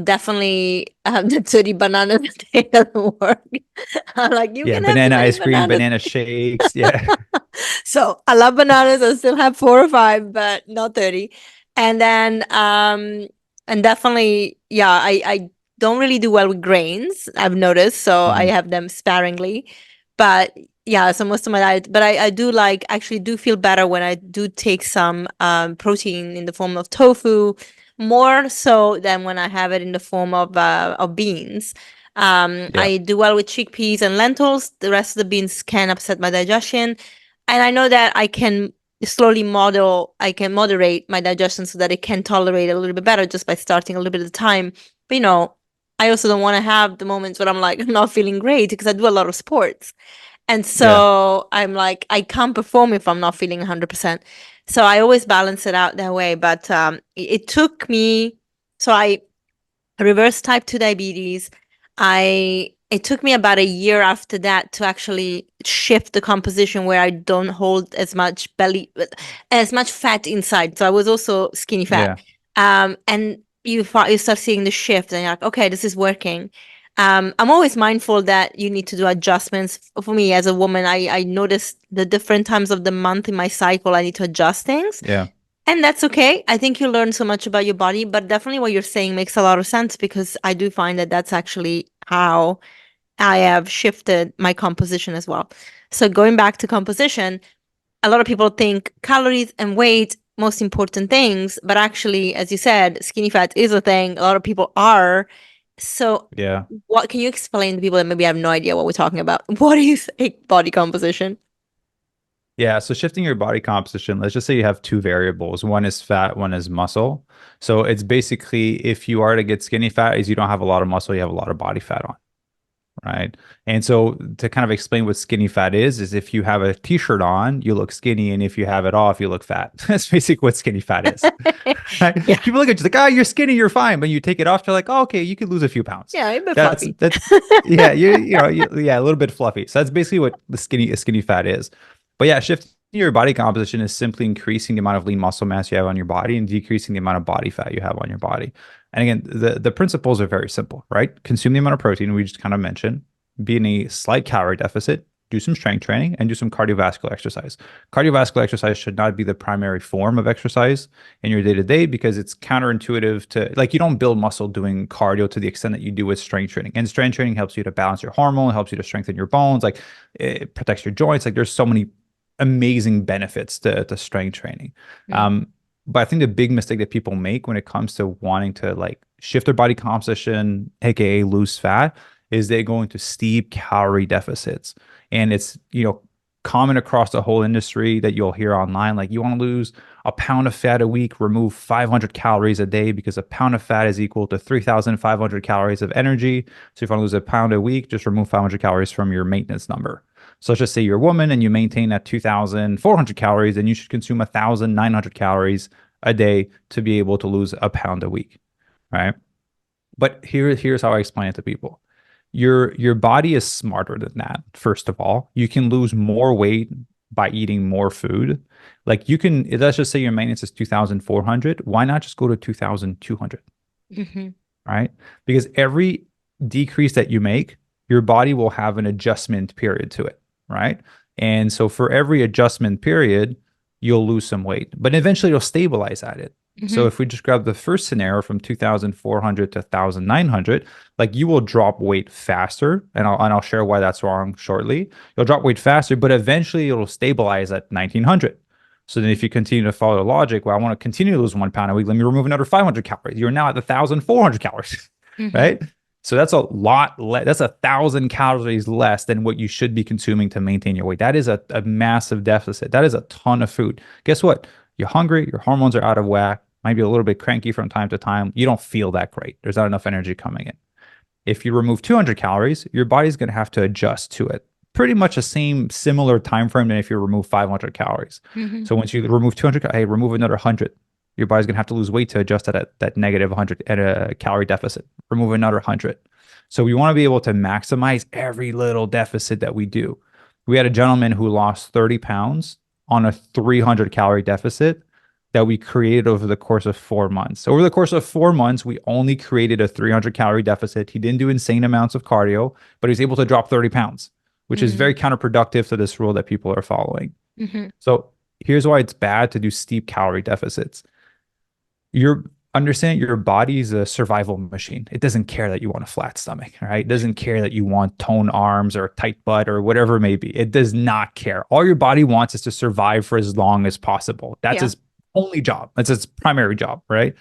Definitely the 30 bananas a day doesn't work. I'm like, you can have banana ice cream, bananas. banana shakes. Yeah. So I love bananas. I still have 4 or 5, but not 30. And then and definitely, I don't really do well with grains, I've noticed. So I have them sparingly. But yeah, so most of my diet, but I do actually do feel better when I do take some protein in the form of tofu more so than when I have it in the form of beans. Yeah. I do well with chickpeas and lentils. The rest of the beans can upset my digestion. And I know that I can I can moderate my digestion so that it can tolerate it a little bit better just by starting a little bit at a time. But I also don't want to have the moments where I'm like, I'm not feeling great because I do a lot of sports. And Yeah. so I'm like, I can't perform if I'm not feeling 100%. So I always balance it out that way. But it took me, so I reverse type 2 diabetes. It took me about a year after that to actually shift the composition where I don't hold as much fat inside. So I was also skinny fat. Yeah. And you start seeing the shift and you're like, okay, this is working. I'm always mindful that you need to do adjustments. For me as a woman, I noticed the different times of the month in my cycle, I need to adjust things. Yeah. And that's okay. I think you learn so much about your body, but definitely what you're saying makes a lot of sense because I do find that that's actually how I have shifted my composition as well. So going back to composition, a lot of people think calories and weight, most important things, but actually, as you said, skinny fat is a thing. A lot of people are. So Yeah. what can you explain to people that maybe have no idea what we're talking about? What is body composition? Yeah, so shifting your body composition, let's just say you have two variables. One is fat, one is muscle. So it's basically if you are to get skinny fat, is you don't have a lot of muscle, you have a lot of body fat on, right? And so to kind of explain what skinny fat is if you have a t-shirt on, you look skinny, and if you have it off, you look fat. That's basically what skinny fat is. Right? Yeah. People look at you like, oh, you're skinny, you're fine. But you take it off, they're like, oh, okay, you could lose a few pounds. Yeah, a bit That's fluffy. yeah, yeah, a little bit fluffy. So that's basically what the skinny fat is. But yeah, shifting your body composition is simply increasing the amount of lean muscle mass you have on your body and decreasing the amount of body fat you have on your body. And again, the principles are very simple, right? Consume the amount of protein we just kind of mentioned, be in a slight calorie deficit, do some strength training, and do some cardiovascular exercise. Cardiovascular exercise should not be the primary form of exercise in your day-to-day because it's counterintuitive to, like, you don't build muscle doing cardio to the extent that you do with strength training. And strength training helps you to balance your hormone, helps you to strengthen your bones, like it protects your joints. Like there's so many amazing benefits to strength training. But I think the big mistake that people make when it comes to wanting to like shift their body composition, aka lose fat, is they go into steep calorie deficits. And it's, common across the whole industry that you'll hear online, like you want to lose a pound of fat a week, remove 500 calories a day because a pound of fat is equal to 3,500 calories of energy. So if you want to lose a pound a week, just remove 500 calories from your maintenance number. So let's just say you're a woman and you maintain at 2,400 calories, and you should consume 1,900 calories a day to be able to lose a pound a week, right? But here's how I explain it to people. Your body is smarter than that. First of all, you can lose more weight by eating more food. Like you can, let's just say your maintenance is 2,400. Why not just go to 2,200? Right? Because every decrease that you make, your body will have an adjustment period to it, right? And so for every adjustment period, you'll lose some weight, but eventually you'll stabilize at it. So if we just grab the first scenario from 2,400 to 1,900, like you will drop weight faster, and I'll share why that's wrong shortly. You'll drop weight faster, but eventually it'll stabilize at 1,900. So then if you continue to follow the logic, well, I want to continue to lose 1 pound a week, let me remove another 500 calories. You're now at 1,400 calories, right? So that's a lot less. That's 1,000 calories less than what you should be consuming to maintain your weight. That is a massive deficit. That is a ton of food. Guess what? You're hungry. Your hormones are out of whack. Might be a little bit cranky from time to time. You don't feel that great. There's not enough energy coming in. If you remove 200 calories, your body's going to have to adjust to it. Pretty much the similar time frame than if you remove 500 calories. So once you remove 200, hey, remove another 100. Your body's going to have to lose weight to adjust to that negative 100 at a calorie deficit. Remove another 100. So we want to be able to maximize every little deficit that we do. We had a gentleman who lost 30 pounds on a 300 calorie deficit that we created over the course of 4 months. So over the course of 4 months, we only created a 300 calorie deficit. He didn't do insane amounts of cardio, but he was able to drop 30 pounds, which is very counterproductive to this rule that people are following. So here's why it's bad to do steep calorie deficits. Understand your body's a survival machine. It doesn't care that you want a flat stomach, right? It doesn't care that you want toned arms or a tight butt or whatever it may be. It does not care. All your body wants is to survive for as long as possible. That's its only job. That's its primary job, right?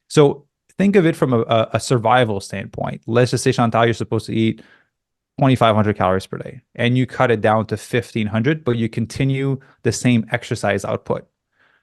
So think of it from a survival standpoint. Let's just say, Chantal, you're supposed to eat 2,500 calories per day and you cut it down to 1,500, but you continue the same exercise output.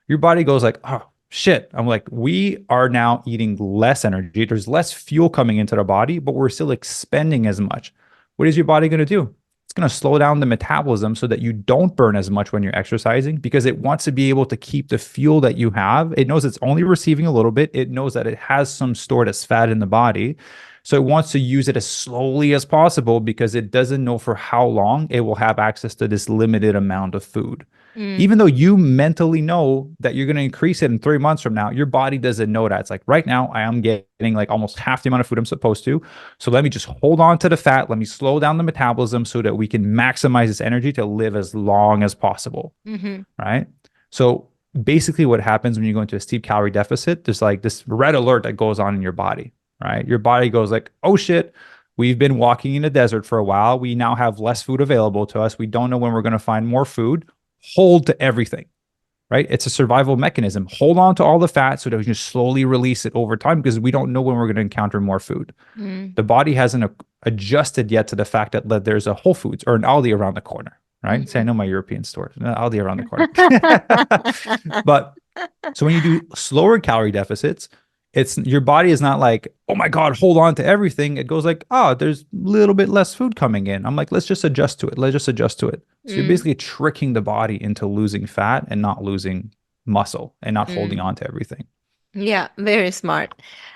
Your body goes like, oh, shit. I'm like, we are now eating less energy. There's less fuel coming into the body, but we're still expending as much. What is your body going to do? It's going to slow down the metabolism so that you don't burn as much when you're exercising, because it wants to be able to keep the fuel that you have. It knows it's only receiving a little bit. It knows that it has some stored as fat in the body. So it wants to use it as slowly as possible because it doesn't know for how long it will have access to this limited amount of food. Even though you mentally know that you're going to increase it in 3 months from now, your body doesn't know that. It's like, right now I am getting like almost half the amount of food I'm supposed to. So let me just hold on to the fat. Let me slow down the metabolism so that we can maximize this energy to live as long as possible. Right? So basically what happens when you go into a steep calorie deficit, there's like this red alert that goes on in your body, right? Your body goes like, oh shit, we've been walking in the desert for a while. We now have less food available to us. We don't know when we're going to find more food. Hold to everything, right? It's a survival mechanism. Hold on to all the fat so that we can just slowly release it over time, because we don't know when we're going to encounter more food. The body hasn't adjusted yet to the fact that there's a Whole Foods or an Aldi around the corner, right? Say, I know my European stores, Aldi around the corner. But so when you do slower calorie deficits, it's your body is not like, oh my God, hold on to everything. It goes like, oh, there's a little bit less food coming in. I'm like, let's just adjust to it. Let's just adjust to it. So you're basically tricking the body into losing fat and not losing muscle and not holding on to everything. Yeah, very smart.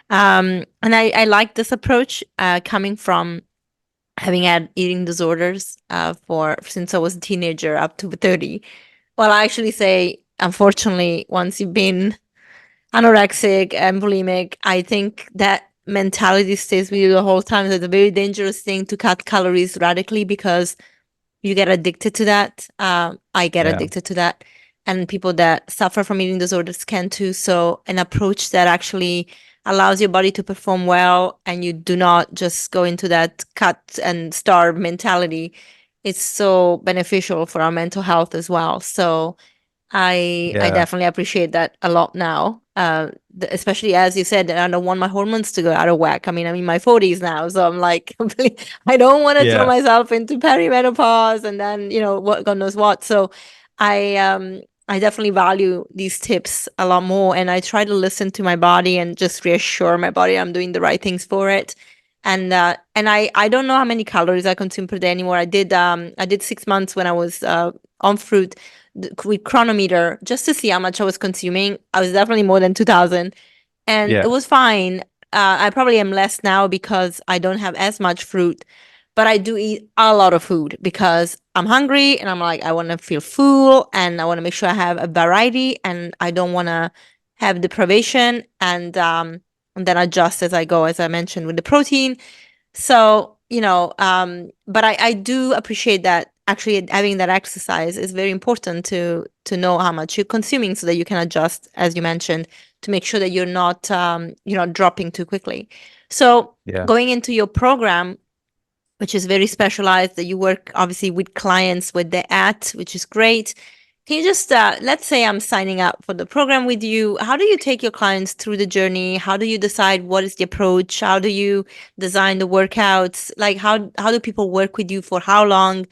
And I like this approach coming from having had eating disorders since I was a teenager up to 30. Well, I actually say, unfortunately, once you've been anorexic and bulimic, I think that mentality stays with you the whole time. It's a very dangerous thing to cut calories radically, because you get addicted to that. I get addicted to that. And people that suffer from eating disorders can too. So an approach that actually allows your body to perform well and you do not just go into that cut and starve mentality, it's so beneficial for our mental health as well. So I definitely appreciate that a lot now, especially as you said, I don't want my hormones to go out of whack. I mean, I'm in my 40s now, so I'm like, I don't want to throw myself into perimenopause and then, what God knows what. So I definitely value these tips a lot more, and I try to listen to my body and just reassure my body I'm doing the right things for it. And I don't know how many calories I consume per day anymore. I did 6 months when I was on fruit with chronometer just to see how much I was consuming. I was definitely more than 2,000, and it was fine. I probably am less now because I don't have as much fruit, but I do eat a lot of food because I'm hungry and I'm like, I want to feel full and I want to make sure I have a variety and I don't want to have deprivation, and then adjust as I go, as I mentioned, with the protein. So, but I do appreciate that actually having that exercise is very important to know how much you're consuming so that you can adjust, as you mentioned, to make sure that you're not, dropping too quickly. So going into your program, which is very specialized, that you work obviously with clients with the at, which is great. Can you just, let's say I'm signing up for the program with you. How do you take your clients through the journey? How do you decide what is the approach? How do you design the workouts? Like how do people work with you for how long?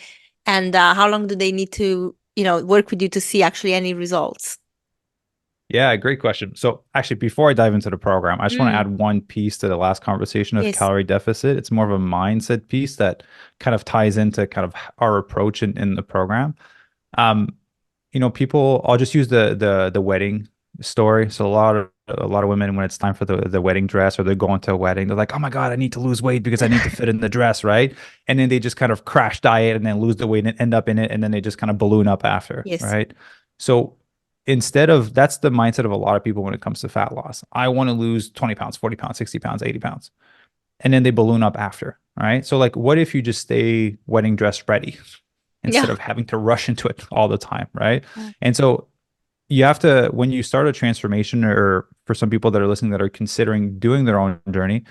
And how long do they need to, work with you to see actually any results? Yeah, great question. So actually, before I dive into the program, I just want to add one piece to the last conversation of calorie deficit. It's more of a mindset piece that kind of ties into kind of our approach in the program. People, I'll just use the wedding story. So a lot of women, when it's time for the wedding dress or they're going to a wedding, they're like, oh my God, I need to lose weight because I need to fit in the dress, right? And then they just kind of crash diet and then lose the weight and end up in it. And then they just kind of balloon up after, right? So that's the mindset of a lot of people when it comes to fat loss. I want to lose 20 pounds, 40 pounds, 60 pounds, 80 pounds. And then they balloon up after, right? So like, what if you just stay wedding dress ready instead of having to rush into it all the time, right? And so you have to, when you start a transformation, or for some people that are listening that are considering doing their own journey,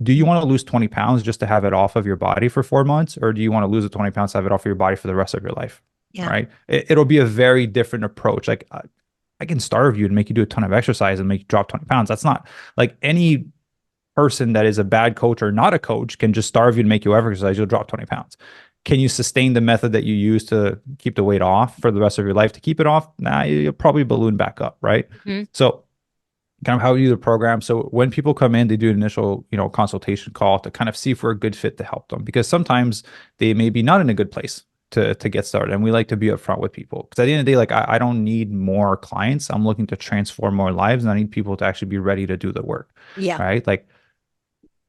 do you want to lose 20 pounds just to have it off of your body for 4 months? Or do you want to lose the 20 pounds to have it off of your body for the rest of your life? Right? It'll be a very different approach. Like I can starve you and make you do a ton of exercise and make you drop 20 pounds. That's not like any person that is a bad coach or not a coach can just starve you and make you exercise, you'll drop 20 pounds. Can you sustain the method that you use to keep the weight off for the rest of your life? To keep it off, nah, you'll probably balloon back up, right? Mhm. So kind of how we do the program. So when people come in, they do an initial, consultation call to kind of see if we're a good fit to help them, because sometimes they may be not in a good place to get started. And we like to be upfront with people, because at the end of the day, like I don't need more clients. I'm looking to transform more lives, and I need people to actually be ready to do the work. Yeah. Right. Like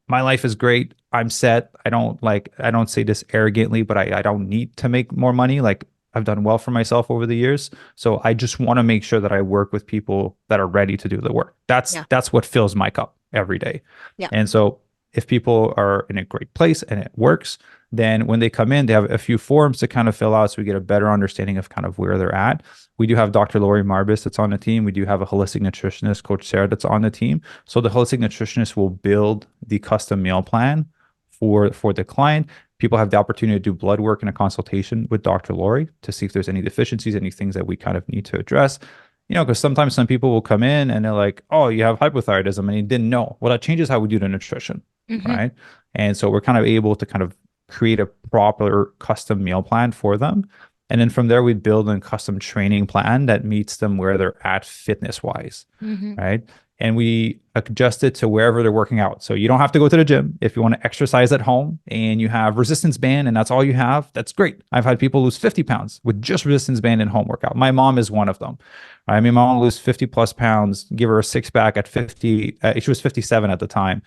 my life is great. I'm set. I don't say this arrogantly, but I don't need to make more money. Like I've done well for myself over the years. So I just want to make sure that I work with people that are ready to do the work. That's what fills my cup every day. Yeah. And so if people are in a great place and it works, then when they come in, they have a few forms to kind of fill out so we get a better understanding of kind of where they're at. We do have Dr. Lori Marbus that's on the team. We do have a holistic nutritionist, Coach Sarah, that's on the team. So the holistic nutritionist will build the custom meal plan for the client. People have the opportunity to do blood work and a consultation with Dr. Lori to see if there's any deficiencies, any things that we kind of need to address. Because sometimes some people will come in and they're like, oh, you have hypothyroidism, and you didn't know. Well, that changes how we do the nutrition, right? And so we're kind of able to kind of create a proper custom meal plan for them. And then from there, we build a custom training plan that meets them where they're at fitness wise, right? And we adjust it to wherever they're working out. So you don't have to go to the gym. If you want to exercise at home and you have resistance band and that's all you have, that's great. I've had people lose 50 pounds with just resistance band and home workout. My mom is one of them. I mean, my mom lose 50 plus pounds, give her a six pack at 50. She was 57 at the time,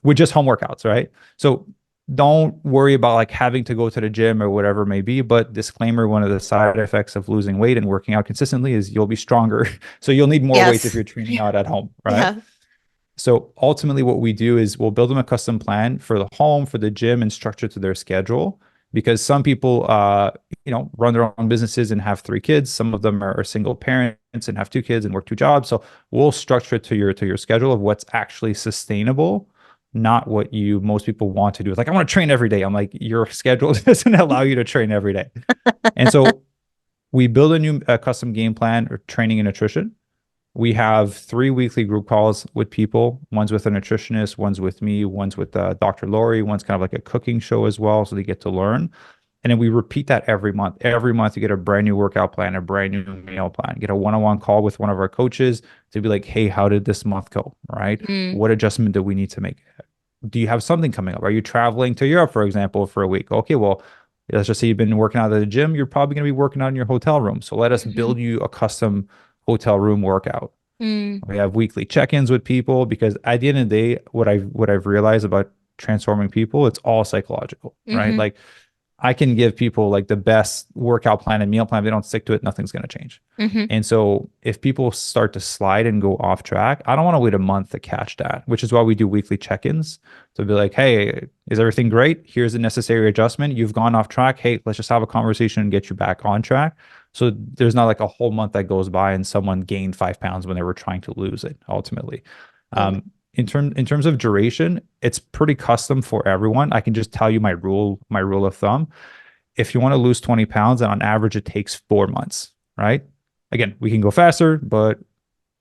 with just home workouts, right? So don't worry about like having to go to the gym or whatever it may be. But disclaimer, one of the side effects of losing weight and working out consistently is you'll be stronger. So you'll need more weight if you're training out at home, right? Yeah. So ultimately what we do is we'll build them a custom plan for the home, for the gym, and structure to their schedule. Because some people, run their own businesses and have 3 kids. Some of them are single parents and have 2 kids and work 2 jobs. So we'll structure it to your schedule of what's actually sustainable, not what most people want to do. It's like, I want to train every day. I'm like, your schedule doesn't allow you to train every day. And so we build a new custom game plan or training and nutrition. We have 3 weekly group calls with people. One's with a nutritionist, one's with me, one's with Dr. Lori, one's kind of like a cooking show as well. So they get to learn. And then we repeat that every month. Every month you get a brand new workout plan, a brand new meal plan, get a one-on-one call with one of our coaches to be like, hey, how did this month go? Right? What adjustment do we need to make? Do you have something coming up? Are you traveling to Europe, for example, for a week? Okay, well, let's just say you've been working out at the gym. You're probably going to be working out in your hotel room. So let us build you a custom hotel room workout. We have weekly check-ins with people, because at the end of the day, what I've realized about transforming people, it's all psychological, right? Like I can give people like the best workout plan and meal plan. If they don't stick to it, nothing's going to change. And so if people start to slide and go off track, I don't want to wait a month to catch that, which is why we do weekly check-ins. So be like, hey, is everything great? Here's the necessary adjustment. You've gone off track. Hey, let's just have a conversation and get you back on track. So there's not like a whole month that goes by and someone gained 5 pounds when they were trying to lose it ultimately. In terms of duration, it's pretty custom for everyone. I can just tell you my rule of thumb. If you want to lose 20 pounds, and on average, it takes 4 months, right? Again, we can go faster, but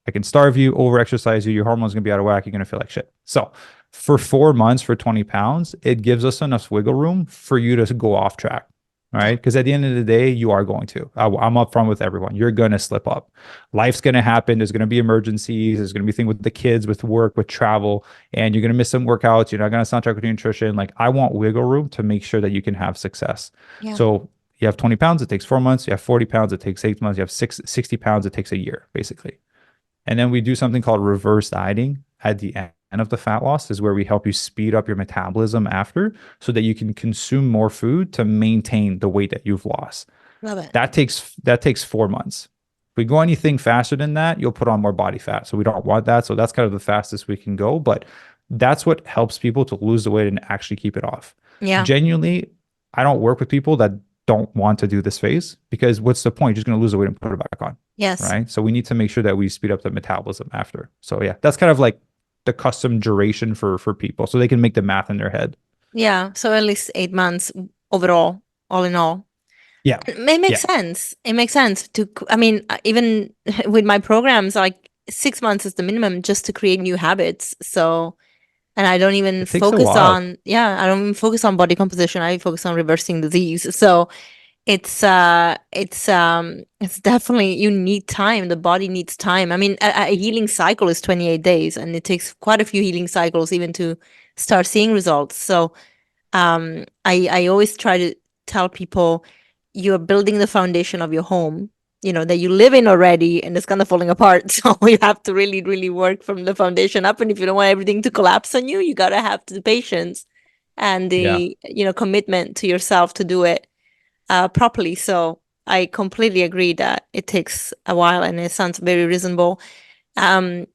I can starve you, over-exercise you, your hormones are going to be out of whack, you're going to feel like shit. So for 4 months, for 20 pounds, it gives us enough wiggle room for you to go off track. Right? Because at the end of the day, you are going to. I'm upfront with everyone. You're going to slip up. Life's going to happen. There's going to be emergencies. There's going to be things with the kids, with work, with travel, and you're going to miss some workouts. You're not going to soundtrack with your nutrition. Like I want wiggle room to make sure that you can have success. Yeah. So you have 20 pounds, it takes 4 months. You have 40 pounds, it takes 8 months. You have 60 pounds, it takes a year, basically. And then we do something called reverse dieting at the end of the fat loss, is where we help you speed up your metabolism after, so that you can consume more food to maintain the weight that you've lost. Love it. That takes 4 months. If we go anything faster than that, you'll put on more body fat. So we don't want that. So that's kind of the fastest we can go. But that's what helps people to lose the weight and actually keep it off. Yeah. Genuinely, I don't work with people that don't want to do this phase, because what's the point? You're just going to lose the weight and put it back on. Yes. Right. So we need to make sure that we speed up the metabolism after. So yeah, that's kind of like the custom duration for people, so they can make the math in their head. Yeah. So at least 8 months overall, all in all. Yeah. It makes Yeah. sense. It makes sense to, I mean, even with my programs, like 6 months is the minimum just to create new habits. So, and I don't even It takes a focus while. on, I don't even focus on body composition. I focus on reversing disease. So it's definitely, you need time. The body needs time. I mean, a healing cycle is 28 days, and it takes quite a few healing cycles even to start seeing results. So I always try to tell people, you're building the foundation of your home, that you live in already, and it's kind of falling apart. So you have to really, really work from the foundation up. And if you don't want everything to collapse on you, you gotta have the patience and Yeah. the commitment to yourself to do it properly. So I completely agree that it takes a while, and it sounds very reasonable. Um,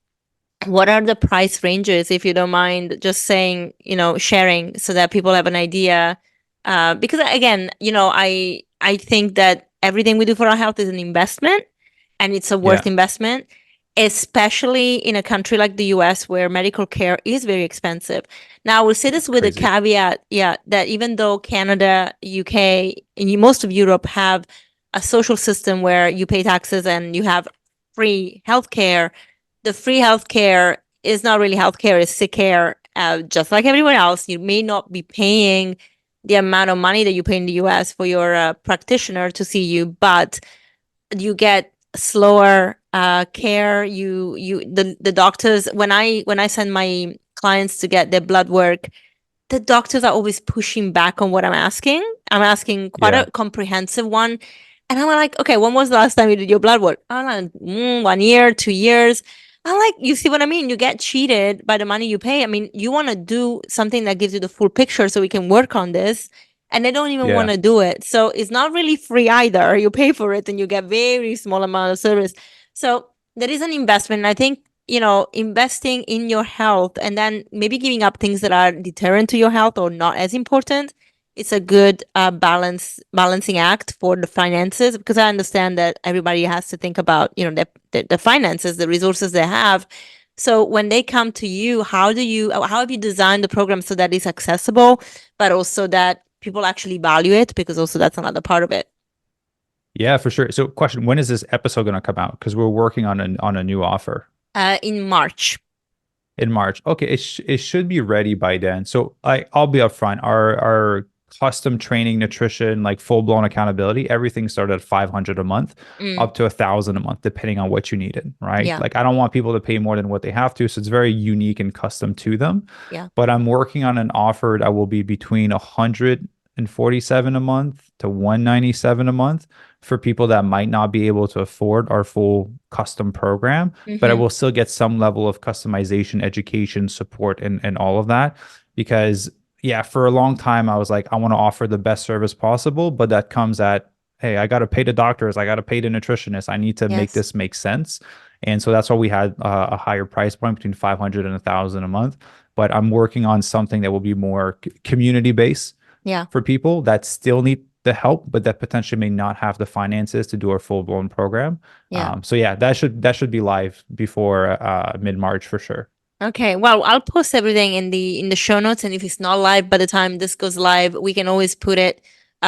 what are the price ranges, if you don't mind just saying, sharing, so that people have an idea? Because again, I think that everything we do for our health is an investment, and it's a Yeah. worth investment, especially in a country like the US where medical care is very expensive. Now, I will say this It's with a crazy. caveat, that even though Canada, UK, and most of Europe have a social system where you pay taxes and you have free healthcare, the free healthcare is not really healthcare, it's sick care. Just like everywhere else, you may not be paying the amount of money that you pay in the US for your practitioner to see you, but you get slower care. The doctors, when I send my clients to get their blood work, the doctors are always pushing back on what I'm asking. I'm asking quite Yeah. a comprehensive one. And I'm like, okay, when was the last time you did your blood work? I'm like, 1 year, 2 years. I'm like, you see what I mean? You get cheated by the money you pay. I mean, you want to do something that gives you the full picture so we can work on this. And they don't even want Yeah. to do it. So it's not really free either. You pay for it and you get very small amount of service. So there is an investment. And I think, investing in your health and then maybe giving up things that are deterrent to your health or not as important, it's a good balancing act for the finances, because I understand that everybody has to think about, the finances, the resources they have. So when they come to you, how have you designed the program so that it's accessible, but also that people actually value it? Because also that's another part of it. Yeah, for sure. So question, when is this episode going to come out? Because we're working on a new offer In March. in March. Okay, it should be ready by then. So I'll be upfront. Our custom training, nutrition, like full blown accountability, everything started at 500 a month, Mm, up to 1,000 a month, depending on what you needed, right? yeah, Like I don't want people to pay more than what they have to, so it's very unique and custom to them. yeah. But I'm working on an offer that will be between 147 a month to 197 a month for people that might not be able to afford our full custom program, but I Mm-hmm. will still get some level of customization, education, support, and all of that. Because, yeah, for a long time, I was like, I want to offer the best service possible, but that comes at, hey, I got to pay the doctors, I got to pay the nutritionists, I need to make Yes. this make sense. And so that's why we had a higher price point between 500 and 1,000 a month. But I'm working on something that will be more community based Yeah. for people that still need the help, but that potentially may not have the finances to do a full blown program. Yeah. So yeah, that should be live before mid March for sure. Okay, well, I'll post everything in the show notes, and if it's not live by the time this goes live, we can always put it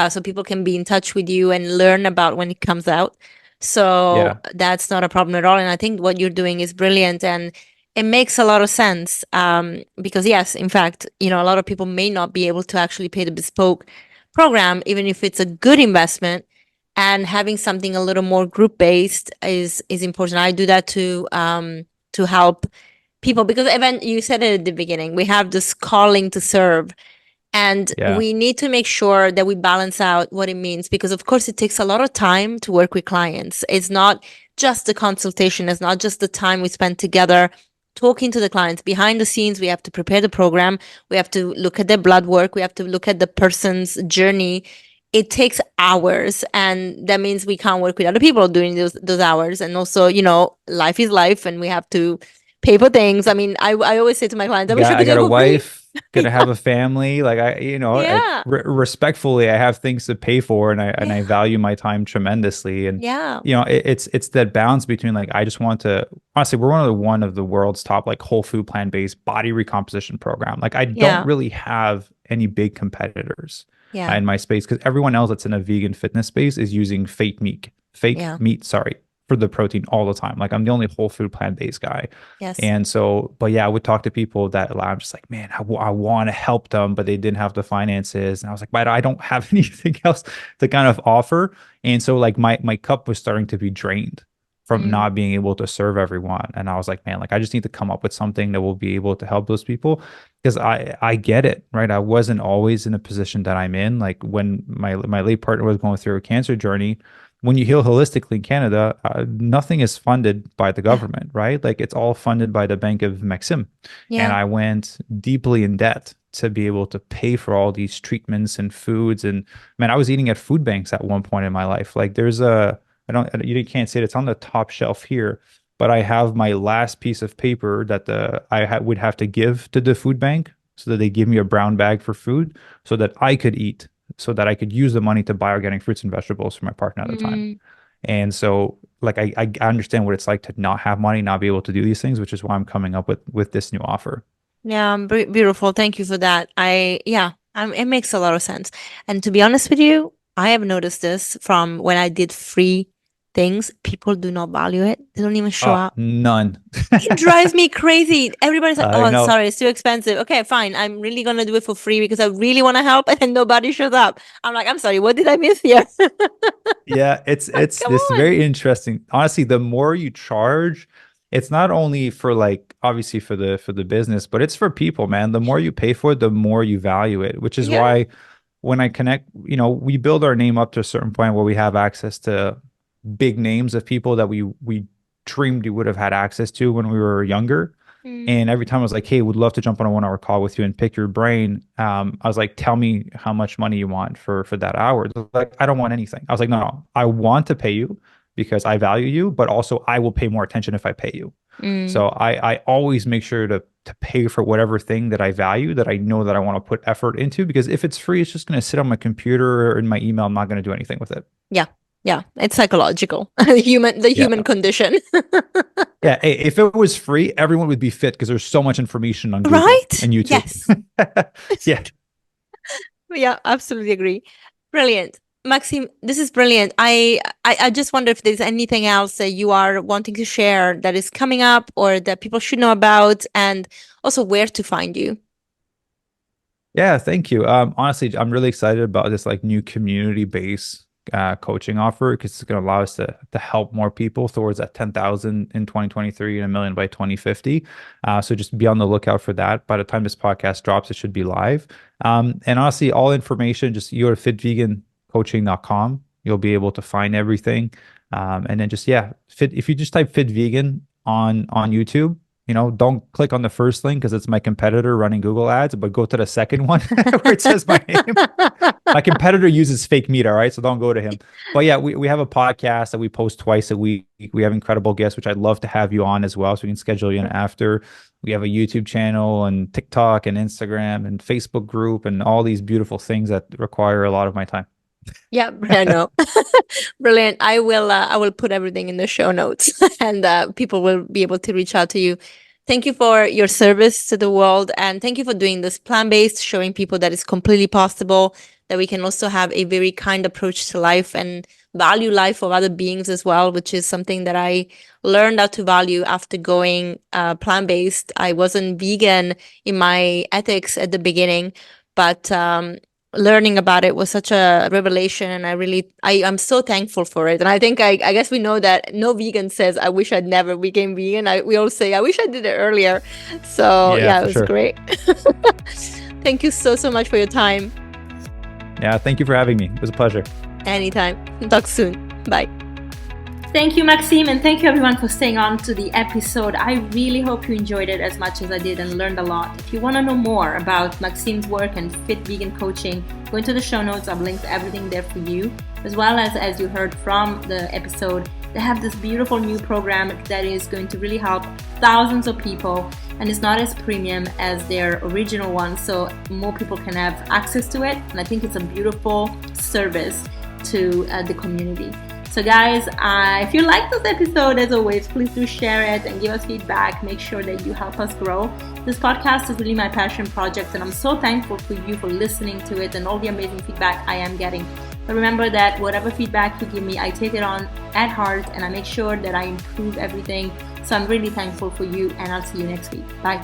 so people can be in touch with you and learn about when it comes out. So Yeah, that's not a problem at all. And I think what you're doing is brilliant, and it makes a lot of sense. Because yes, in fact, a lot of people may not be able to actually pay the bespoke program, even if it's a good investment. And having something a little more group based is important. I do that to help people, because even you said it at the beginning, we have this calling to serve, and yeah, we need to make sure that we balance out what it means, because of course it takes a lot of time to work with clients. It's not just the consultation, it's not just the time we spend together talking to the clients. Behind the scenes, we have to prepare the program, we have to look at their blood work, we have to look at the person's journey. It takes hours, and that means we can't work with other people during those hours. And also, life is life, and we have to pay for things. I mean, I always say to my clients, I wish I I could do got it a for free. wife, gonna have a family. Like Yeah. respectfully, I have things to pay for, and I Yeah. value my time tremendously. And Yeah. it's that balance between, like, I just want to, honestly, we're one of the world's top, like, whole food plant based body recomposition program. Like I don't Yeah. really have any big competitors. in my space, because everyone else that's in a vegan fitness space is using fake meat, for the protein all the time. Like I'm the only whole food plant-based guy. Yes. And so, but yeah, I would talk to people that I'm just like, man, I want to help them, but they didn't have the finances. And I was like, but I don't have anything else to kind of offer. And so like my cup was starting to be drained from not being able to serve everyone. And I was like, man, like I just need to come up with something that will be able to help those people, because I get it, right? I wasn't always in a position that I'm in. Like when my late partner was going through a cancer journey, when you heal holistically in Canada, nothing is funded by the government, right? Like it's all funded by the Bank of Maxime. And I went deeply in debt to be able to pay for all these treatments and foods. And man, I was eating at food banks at one point in my life. Like there's you can't see it. It's on the top shelf here, but I have my last piece of paper that would have to give to the food bank so that they give me a brown bag for food so that I could eat, so that I could use the money to buy organic fruits and vegetables for my partner at the time. And so like I understand what it's like to not have money, not be able to do these things, which is why I'm coming up with this new offer. Yeah, beautiful. Thank you for that. It makes a lot of sense. And to be honest with you, I have noticed this from when I did free things. People do not value it. They don't even show up. None. It drives me crazy. Everybody's like, no. Sorry, it's too expensive. Okay, fine. I'm really going to do it for free because I really want to help, and then nobody shows up. I'm like, I'm sorry, what did I miss here? Yeah, it's very interesting. Honestly, the more you charge, it's not only for like obviously for the business, but it's for people, man. The more you pay for it, the more you value it, which is why when I connect, we build our name up to a certain point where we have access to big names of people that we dreamed we would have had access to when we were younger. And every time I was like, hey, would love to jump on a 1 hour call with you and pick your brain. I was like, tell me how much money you want for that hour. They're like, I don't want anything. I was like, no, I want to pay you because I value you, but also I will pay more attention if I pay you. So I always make sure to pay for whatever thing that I value, that I know that I want to put effort into, because if it's free, it's just going to sit on my computer or in my email. I'm not going to do anything with it. Yeah, it's psychological. The human condition. Yeah, if it was free, everyone would be fit because there's so much information on Google and YouTube. Yes. Yeah, absolutely agree. Brilliant. Maxime, this is brilliant. I just wonder if there's anything else that you are wanting to share that is coming up or that people should know about, and also where to find you. Yeah, thank you. Honestly, I'm really excited about this like new community-based coaching offer, because it's going to allow us to help more people towards that 10,000 in 2023 and 1 million by 2050. So just be on the lookout for that. By the time this podcast drops, it should be live. And honestly, all information, just you go to fitvegancoaching.com. You'll be able to find everything. And then just, if you just type Fit Vegan on YouTube, don't click on the first link because it's my competitor running Google ads, but go to the second one where it says my name. My competitor uses fake meat, all right? So don't go to him. But yeah, we have a podcast that we post twice a week. We have incredible guests, which I'd love to have you on as well, so we can schedule you in after. We have a YouTube channel and TikTok and Instagram and Facebook group and all these beautiful things that require a lot of my time. Yeah, I know. Brilliant. I will put everything in the show notes and people will be able to reach out to you. Thank you for your service to the world, and thank you for doing this plant-based, showing people that it's completely possible, that we can also have a very kind approach to life and value life of other beings as well, which is something that I learned how to value after going plant-based. I wasn't vegan in my ethics at the beginning, but learning about it was such a revelation, and I'm so thankful for it. And I think I guess we know that no vegan says I wish I'd never became vegan. We all say I wish I did it earlier. So yeah, it was great. Thank you so much for your time. Yeah, thank you for having me. It was a pleasure. Anytime. Talk soon. Bye. Thank you, Maxime, and thank you everyone for staying on to the episode. I really hope you enjoyed it as much as I did and learned a lot. If you want to know more about Maxime's work and Fit Vegan Coaching, go into the show notes. I've linked everything there for you. As well as you heard from the episode, they have this beautiful new program that is going to really help thousands of people, and it's not as premium as their original one, so more people can have access to it. And I think it's a beautiful service to the community. So guys, if you like this episode, as always, please do share it and give us feedback. Make sure that you help us grow. This podcast is really my passion project, and I'm so thankful for you for listening to it and all the amazing feedback I am getting. But remember that whatever feedback you give me, I take it on at heart and I make sure that I improve everything. So I'm really thankful for you, and I'll see you next week. Bye.